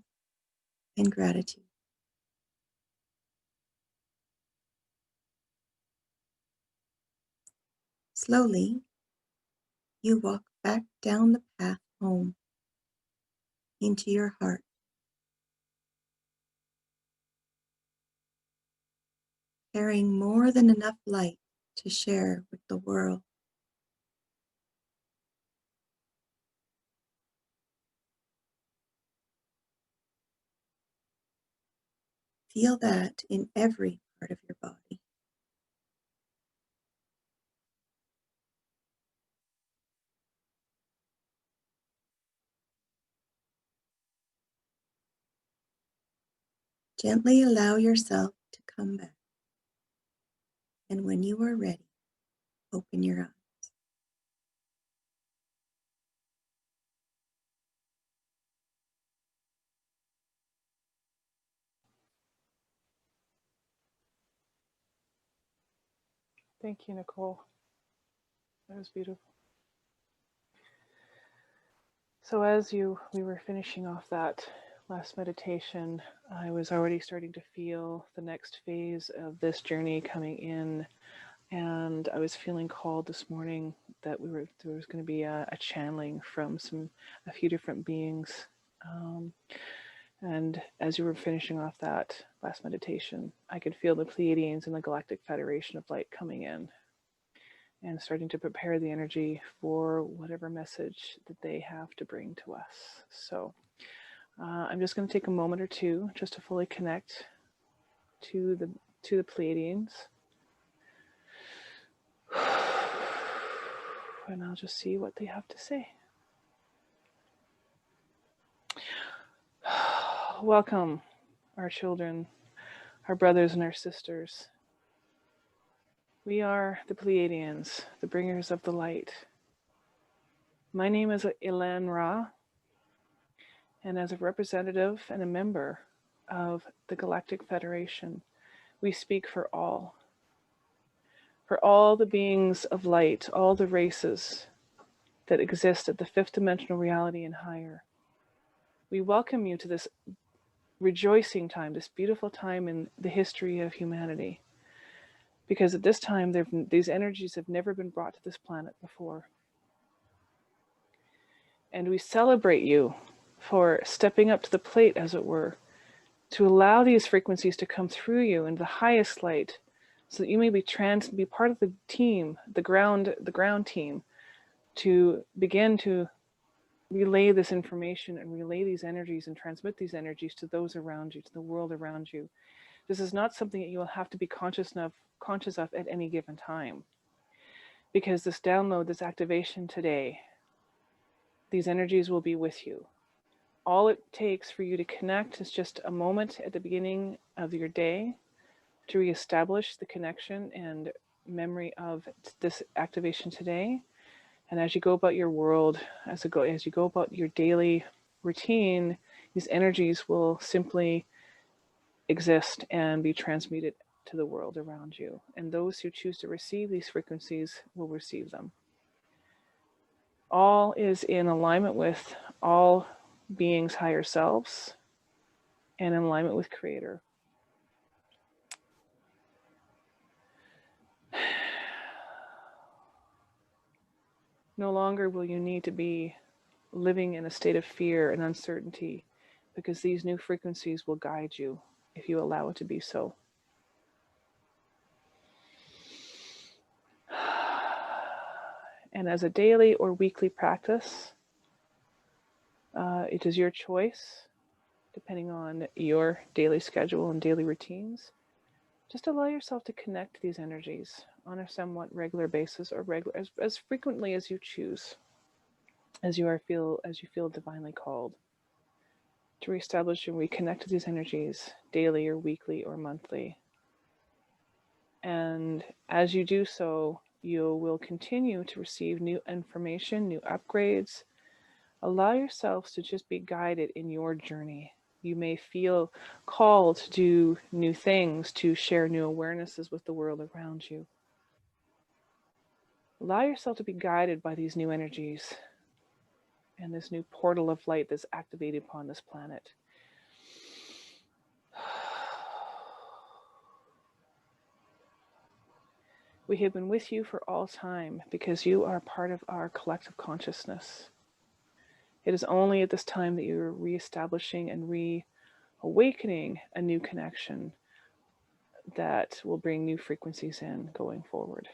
and gratitude. Slowly, you walk back down the path home into your heart, carrying more than enough light to share with the world. Feel that in every part of your body. Gently allow yourself to come back. And when you are ready, open your eyes. Thank you, Nicole. That was beautiful. So as we were finishing off that last meditation, I was already starting to feel the next phase of this journey coming in, and I was feeling called this morning that there was going to be a channeling from a few different beings. And as you were finishing off that last meditation, I could feel the Pleiadians and the Galactic Federation of Light coming in and starting to prepare the energy for whatever message that they have to bring to us. So I'm just going to take a moment or two just to fully connect to the Pleiadians. And I'll just see what they have to say. Welcome, our children, our brothers and our sisters. We are the Pleiadians, the bringers of the light. My name is Ilan Ra, and as a representative and a member of the Galactic Federation, we speak for all the beings of light, all the races that exist at the fifth dimensional reality and higher. We welcome you to this rejoicing time, this beautiful time in the history of humanity, because at this time, these energies have never been brought to this planet before. And we celebrate you for stepping up to the plate, as it were, to allow these frequencies to come through you in the highest light, so that you may be part of the team, the ground team, to begin to relay this information and relay these energies and transmit these energies to those around you, to the world around you. This is not something that you will have to be conscious of at any given time, because this download, this activation today, These energies will be with you. All it takes for you to connect is just a moment at the beginning of your day to reestablish the connection and memory of this activation today. And as you go about your world, as you go about your daily routine, these energies will simply exist and be transmuted to the world around you. And those who choose to receive these frequencies will receive them. All is in alignment with all beings' higher selves and in alignment with Creator. No longer will you need to be living in a state of fear and uncertainty, because these new frequencies will guide you if you allow it to be so. And as a daily or weekly practice, it is your choice, depending on your daily schedule and daily routines. Just allow yourself to connect to these energies on a somewhat regular basis, or as frequently as you choose, as you feel divinely called, to reestablish and reconnect to these energies daily or weekly or monthly. And as you do so, you will continue to receive new information, new upgrades. Allow yourselves to just be guided in your journey. You may feel called to do new things, to share new awarenesses with the world around you. Allow yourself to be guided by these new energies and this new portal of light that's activated upon this planet. We have been with you for all time because you are part of our collective consciousness. It is only at this time that you're reestablishing and reawakening a new connection that will bring new frequencies in going forward.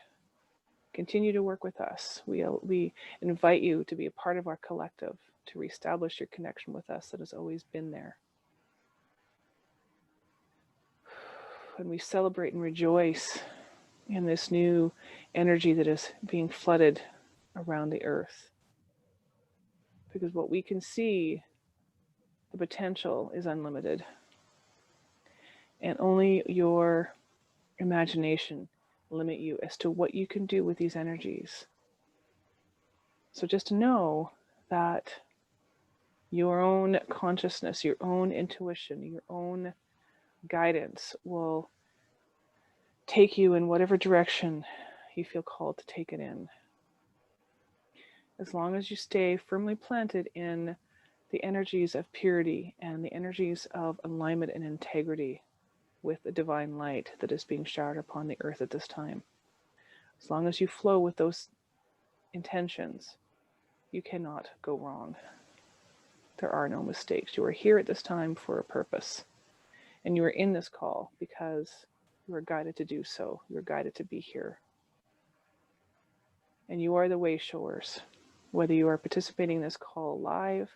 Continue to work with us. We invite you to be a part of our collective, to reestablish your connection with us that has always been there. And we celebrate and rejoice in this new energy that is being flooded around the earth. Because what we can see, the potential is unlimited. And only your imagination limit you as to what you can do with these energies. So just know that your own consciousness, your own intuition, your own guidance will take you in whatever direction you feel called to take it in. As long as you stay firmly planted in the energies of purity and the energies of alignment and integrity with the divine light that is being showered upon the earth at this time. As long as you flow with those intentions, you cannot go wrong. There are no mistakes. You are here at this time for a purpose. And you are in this call because you are guided to do so. You are guided to be here. And you are the way showers. Whether you are participating in this call live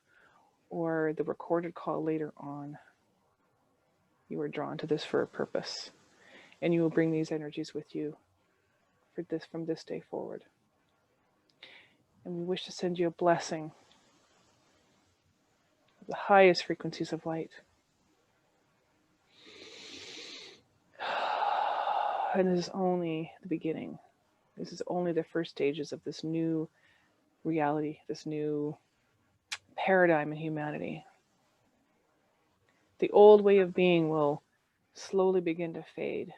or the recorded call later on, you are drawn to this for a purpose. And you will bring these energies with you from this day forward. And we wish to send you a blessing of the highest frequencies of light. And this is only the beginning. This is only the first stages of this new reality, this new paradigm in humanity. The old way of being will slowly begin to fade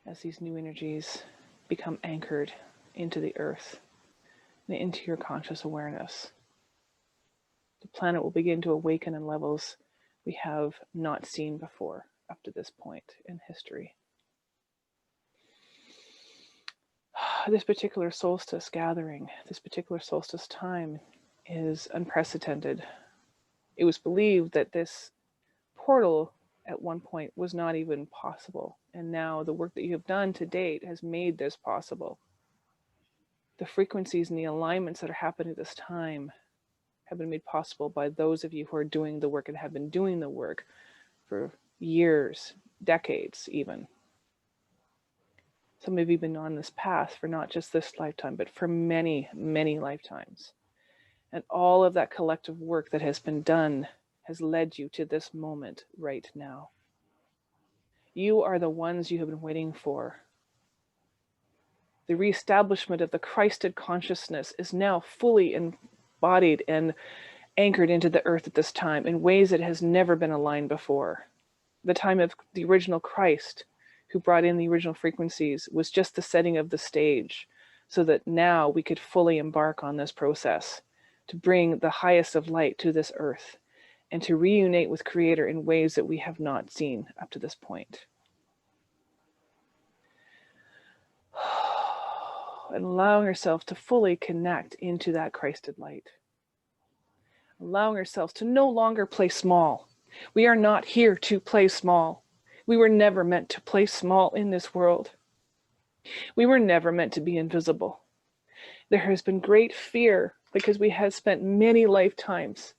as these new energies become anchored into the earth and into your conscious awareness. The planet will begin to awaken in levels we have not seen before up to this point in history. This particular solstice gathering, this particular solstice time is unprecedented. It was believed that this portal at one point was not even possible. And now the work that you have done to date has made this possible. The frequencies and the alignments that are happening at this time have been made possible by those of you who are doing the work and have been doing the work for years, decades even. Some of you have been on this path for not just this lifetime, but for many, many lifetimes. And all of that collective work that has been done has led you to this moment right now. You are the ones you have been waiting for. The reestablishment of the Christed consciousness is now fully embodied and anchored into the earth at this time in ways that has never been aligned before. The time of the original Christ, who brought in the original frequencies, was just the setting of the stage so that now we could fully embark on this process to bring the highest of light to this earth and to reunite with Creator in ways that we have not seen up to this point. And allowing ourselves to fully connect into that Christed light. Allowing ourselves to no longer play small. We are not here to play small. We were never meant to play small in this world. We were never meant to be invisible. There has been great fear because we have spent many lifetimes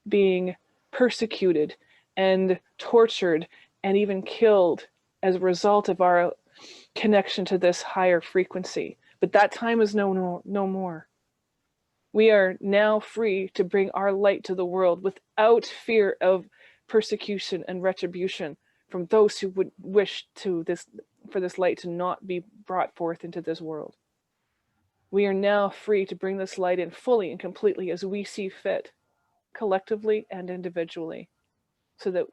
being persecuted and tortured and even killed as a result of our connection to this higher frequency. But that time is no more. We are now free to bring our light to the world without fear of persecution and retribution from those who would wish for this light to not be brought forth into this world. We are now free to bring this light in fully and completely as we see fit, collectively and individually, so that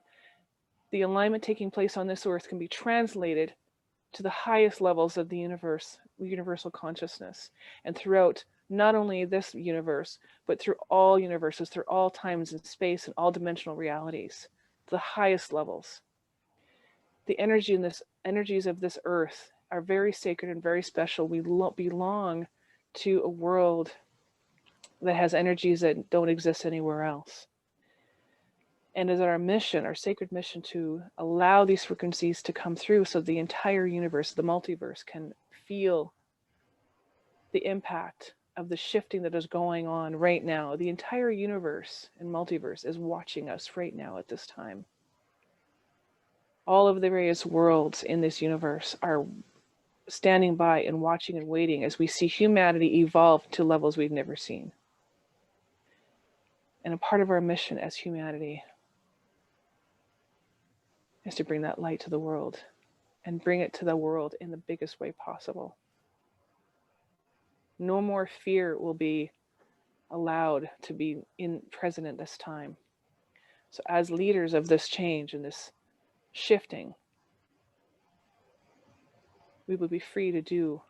the alignment taking place on this earth can be translated to the highest levels of the universe, universal consciousness, and throughout not only this universe, but through all universes, through all times and space and all dimensional realities, the highest levels. The energies of this earth are very sacred and very special. We belong to a world that has energies that don't exist anywhere else. And is our mission, our sacred mission, to allow these frequencies to come through so the entire universe, the multiverse, can feel the impact of the shifting that is going on right now. The entire universe and multiverse is watching us right now at this time. All of the various worlds in this universe are standing by and watching and waiting as we see humanity evolve to levels we've never seen. And a part of our mission as humanity is to bring that light to the world and bring it to the world in the biggest way possible. No more fear will be allowed to be present at this time. So as leaders of this change and this shifting, we will be free to do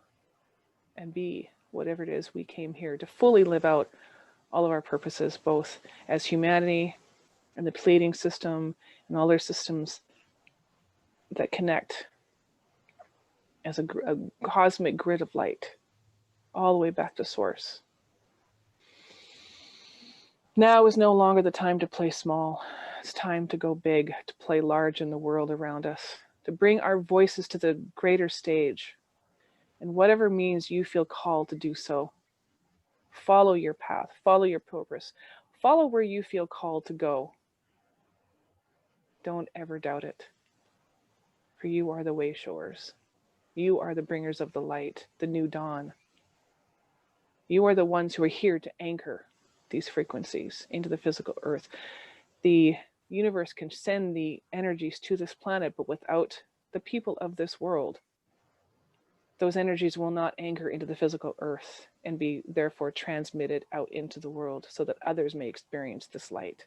and be whatever it is we came here to fully live out all of our purposes, both as humanity and the Pleiadian system and all their systems that connect as a cosmic grid of light all the way back to source. Now is no longer the time to play small. It's time to go big, to play large in the world around us, to bring our voices to the greater stage. And whatever means you feel called to do so, follow your path, follow your purpose, follow where you feel called to go. Don't ever doubt it, for you are the way showers. You are the bringers of the light, the new dawn. You are the ones who are here to anchor these frequencies into the physical earth. The universe can send the energies to this planet, but without the people of this world, those energies will not anchor into the physical earth and be therefore transmitted out into the world so that others may experience this light.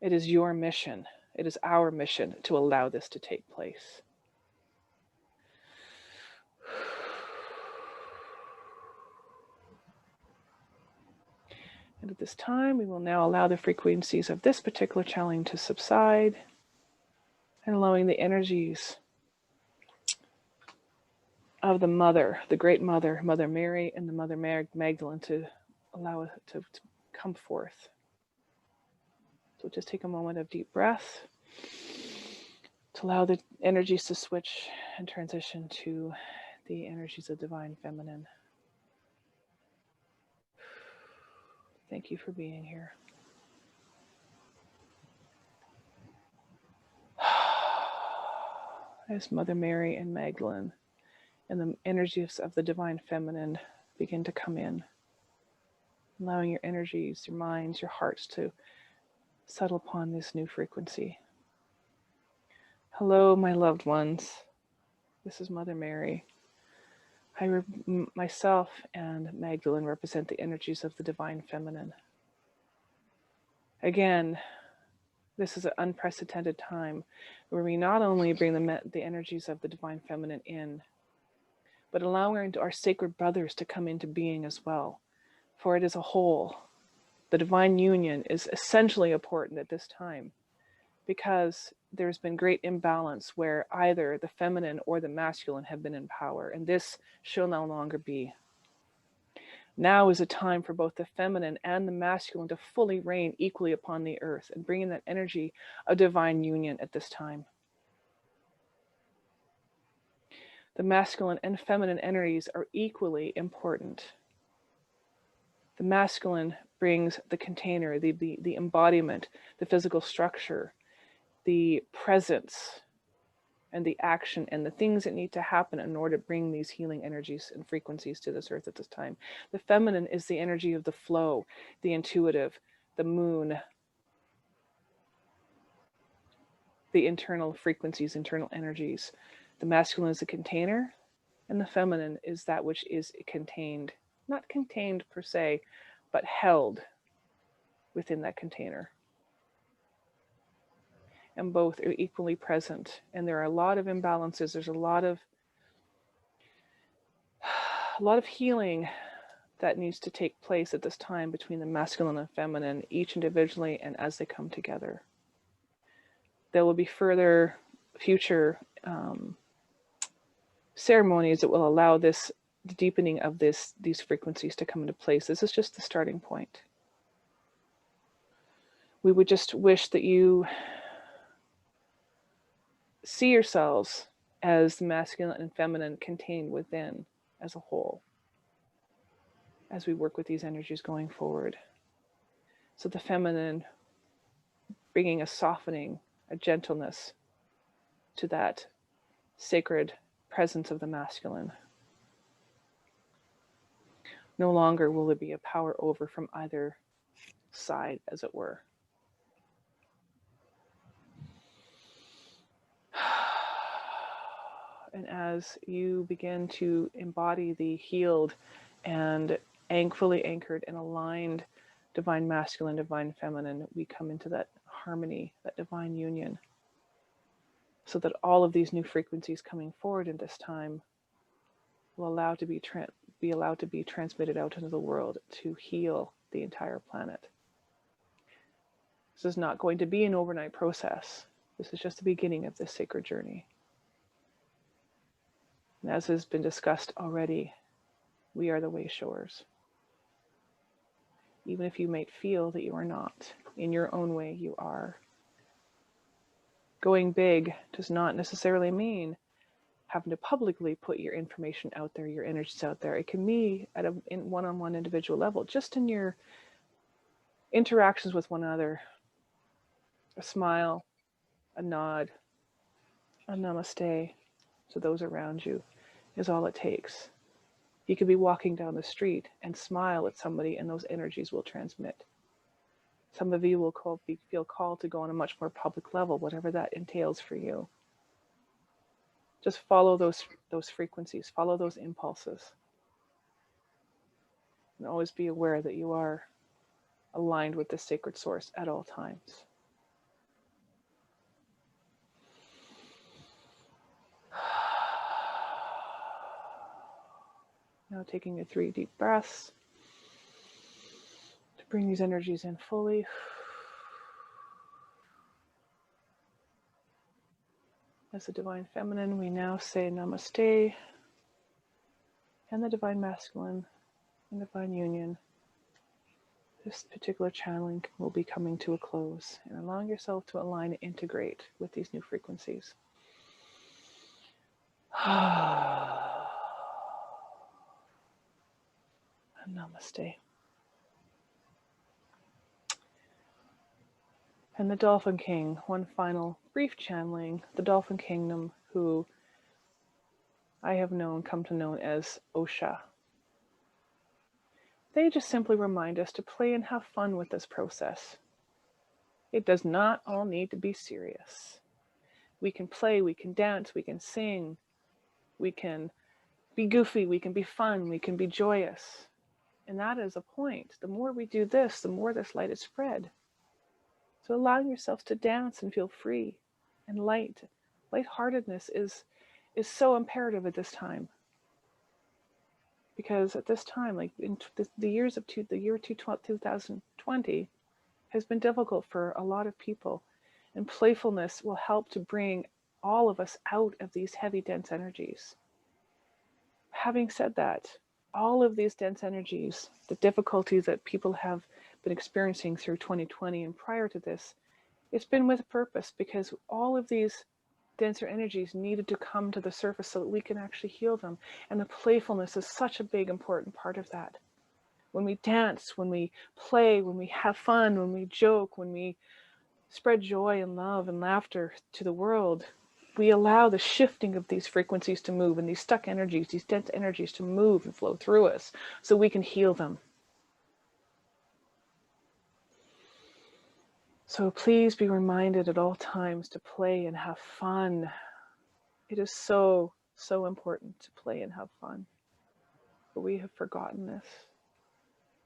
It is your mission, it is our mission to allow this to take place. And at this time, we will now allow the frequencies of this particular channeling to subside and allowing the energies of the Mother, the Great Mother, Mother Mary, and the Mother Magdalene to allow it to come forth. So just take a moment of deep breath to allow the energies to switch and transition to the energies of Divine Feminine. Thank you for being here. As Mother Mary and Magdalene and the energies of the divine feminine begin to come in, allowing your energies, your minds, your hearts to settle upon this new frequency. Hello, my loved ones. This is Mother Mary. Myself and Magdalene represent the energies of the divine feminine. Again, this is an unprecedented time where we not only bring the energies of the divine feminine in, but allowing our sacred brothers to come into being as well. For it is a whole. The divine union is essentially important at this time because there's been great imbalance where either the feminine or the masculine have been in power, and this shall no longer be. Now is a time for both the feminine and the masculine to fully reign equally upon the earth and bring in that energy of divine union at this time. The masculine and feminine energies are equally important. The masculine brings the container, the embodiment, the physical structure, the presence, and the action, and the things that need to happen in order to bring these healing energies and frequencies to this earth at this time. The feminine is the energy of the flow, the intuitive, the moon, the internal frequencies, internal energies. The masculine is the container, and the feminine is that which is contained, not contained per se, but held within that container. And both are equally present. And there are a lot of imbalances. There's a lot of healing that needs to take place at this time between the masculine and feminine, each individually and as they come together. There will be further future ceremonies that will allow the deepening of these frequencies to come into place. This is just the starting point. We would just wish that you see yourselves as the masculine and feminine contained within as a whole as we work with these energies going forward. So the feminine bringing a softening, a gentleness to that sacred presence of the masculine. No longer will there be a power over from either side, as it were. And as you begin to embody the healed and fully anchored and aligned divine masculine, divine feminine, we come into that harmony, that divine union, so that all of these new frequencies coming forward in this time will allow to be allowed to be transmitted out into the world to heal the entire planet. This is not going to be an overnight process. This is just the beginning of this sacred journey. And as has been discussed already, we are the way showers. Even if you might feel that you are not, in your own way you are. Going big does not necessarily mean having to publicly put your information out there, your energies out there. It can be at a one-on-one individual level, just in your interactions with one another. A smile, a nod, a namaste to those around you is all it takes. You could be walking down the street and smile at somebody, and those energies will transmit. Some of you will feel called to go on a much more public level, whatever that entails for you. Just follow those frequencies, follow those impulses. And always be aware that you are aligned with the sacred source at all times. Now taking your 3 deep breaths to bring these energies in fully. As the divine feminine, we now say namaste, and the divine masculine and divine union. This particular channeling will be coming to a close, and allowing yourself to align and integrate with these new frequencies. And namaste. And the Dolphin King, one final brief channeling, the Dolphin Kingdom, who I have come to know as OSHA. They just simply remind us to play and have fun with this process. It does not all need to be serious. We can play, we can dance, we can sing, we can be goofy, we can be fun, we can be joyous. And that is a point. The more we do this, the more this light is spread. So allowing yourself to dance and feel free and lightheartedness is so imperative at this time. Because at this time, like in the year 2020 has been difficult for a lot of people. And playfulness will help to bring all of us out of these heavy, dense energies. Having said that, all of these dense energies, the difficulties that people have been experiencing through 2020 and prior to this, it's been with a purpose, because all of these denser energies needed to come to the surface so that we can actually heal them. And the playfulness is such a big, important part of that. When we dance, when we play, when we have fun, when we joke, when we spread joy and love and laughter to the world, we allow the shifting of these frequencies to move, and these stuck energies, these dense energies to move and flow through us so we can heal them. So please be reminded at all times to play and have fun. It is so, so important to play and have fun. But we have forgotten this.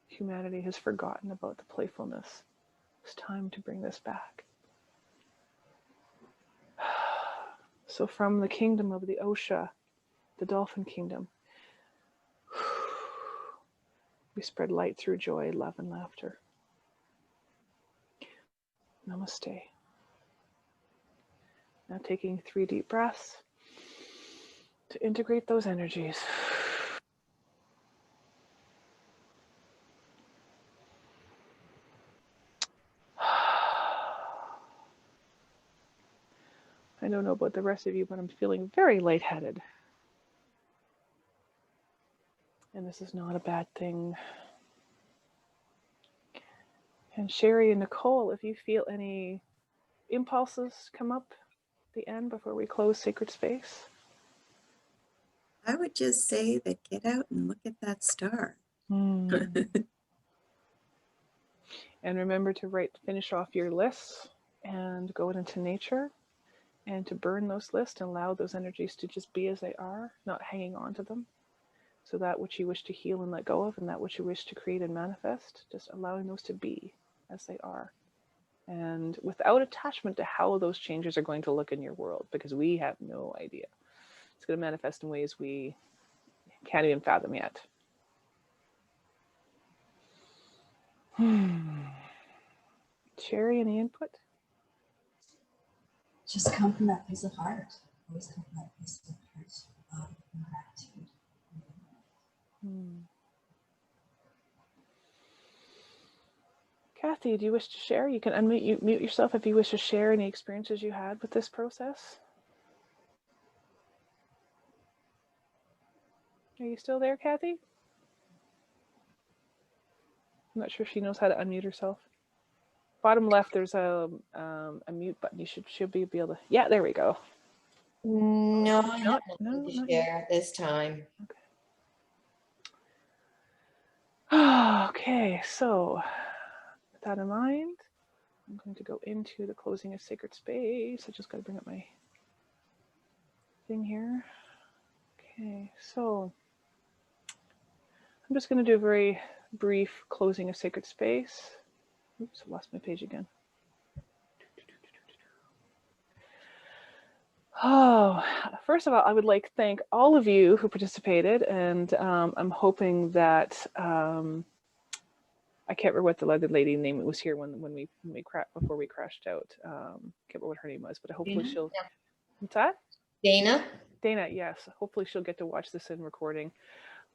Humanity has forgotten about the playfulness. It's time to bring this back. So from the kingdom of the Osha, the dolphin kingdom, we spread light through joy, love, and laughter. Namaste. Now taking 3 deep breaths to integrate those energies. I don't know about the rest of you, but I'm feeling very lightheaded. And this is not a bad thing. And Sherry and Nicole, if you feel any impulses come up at the end before we close Sacred Space. I would just say that get out and look at that star. And remember to finish off your lists and go into nature and to burn those lists and allow those energies to just be as they are, not hanging on to them. So that which you wish to heal and let go of, and that which you wish to create and manifest, just allowing those to be as they are. And without attachment to how those changes are going to look in your world, because we have no idea. It's going to manifest in ways we can't even fathom yet. Sherry, any input? Just come from that place of heart. Always come from that place of heart, love and gratitude. Kathy, do you wish to share? You can mute yourself if you wish to share any experiences you had with this process. Are you still there, Kathy? I'm not sure if she knows how to unmute herself. Bottom left, there's a mute button. You should be able to. Yeah, there we go. No, I have No, nothing to not share at this time. Okay. Okay, so with that in mind, I'm going to go into the closing of Sacred Space. I just got to bring up my thing here. Okay, so I'm just going to do a very brief closing of Sacred Space. Oops, I lost my page again. Oh, first of all, I would like to thank all of you who participated, and I'm hoping that I can't remember what the other lady name was here before we crashed out. Can't remember what her name was, but hopefully she'll. Yeah. What's that? Dana. Dana, yes. Hopefully she'll get to watch this in recording.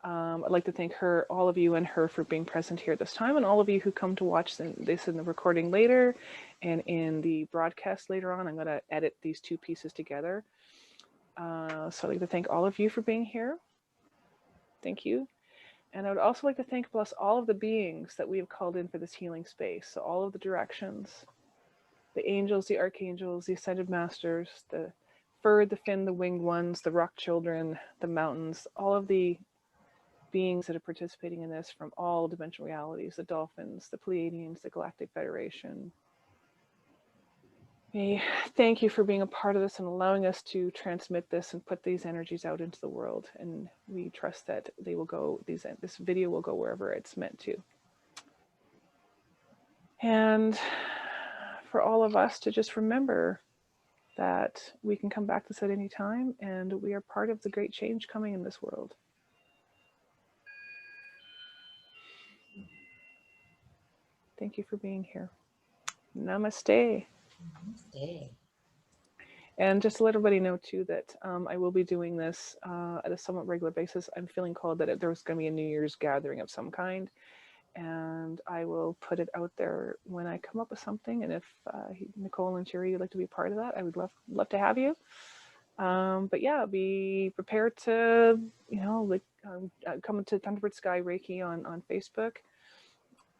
I'd like to thank all of you and her for being present here this time, and all of you who come to watch this in the recording later and in the broadcast later on. I'm going to edit these two pieces together. So I'd like to thank all of you for being here. Thank you. And I would also like to thank all of the beings that we have called in for this healing space. So all of the directions, the angels, the archangels, the ascended masters, the fur, the fin, the winged ones, the rock children, the mountains, all of the beings that are participating in this from all dimensional realities, the dolphins, the Pleiadians, the Galactic Federation. We thank you for being a part of this and allowing us to transmit this and put these energies out into the world. And we trust that they will go, this video will go wherever it's meant to. And for all of us to just remember that we can come back to this at any time, and we are part of the great change coming in this world. Thank you for being here. Namaste. Stay. And just to let everybody know too that I will be doing this at a somewhat regular basis. I'm feeling called that there's going to be a New Year's gathering of some kind, and I will put it out there when I come up with something. And if Nicole and Sherry would like to be part of that, I would love to have you. But yeah, be prepared to, you know, like come to Thunderbird Sky Reiki on Facebook.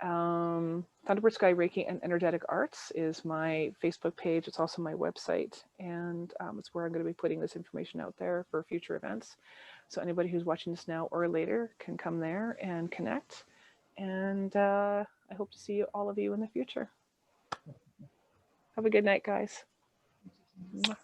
Thunderbird Sky Reiki and Energetic Arts is my Facebook page. It's also my website, and it's where I'm going to be putting this information out there for future events. So anybody who's watching this now or later can come there and connect. And I hope to see all of you in the future. Have a good night, guys. Mwah.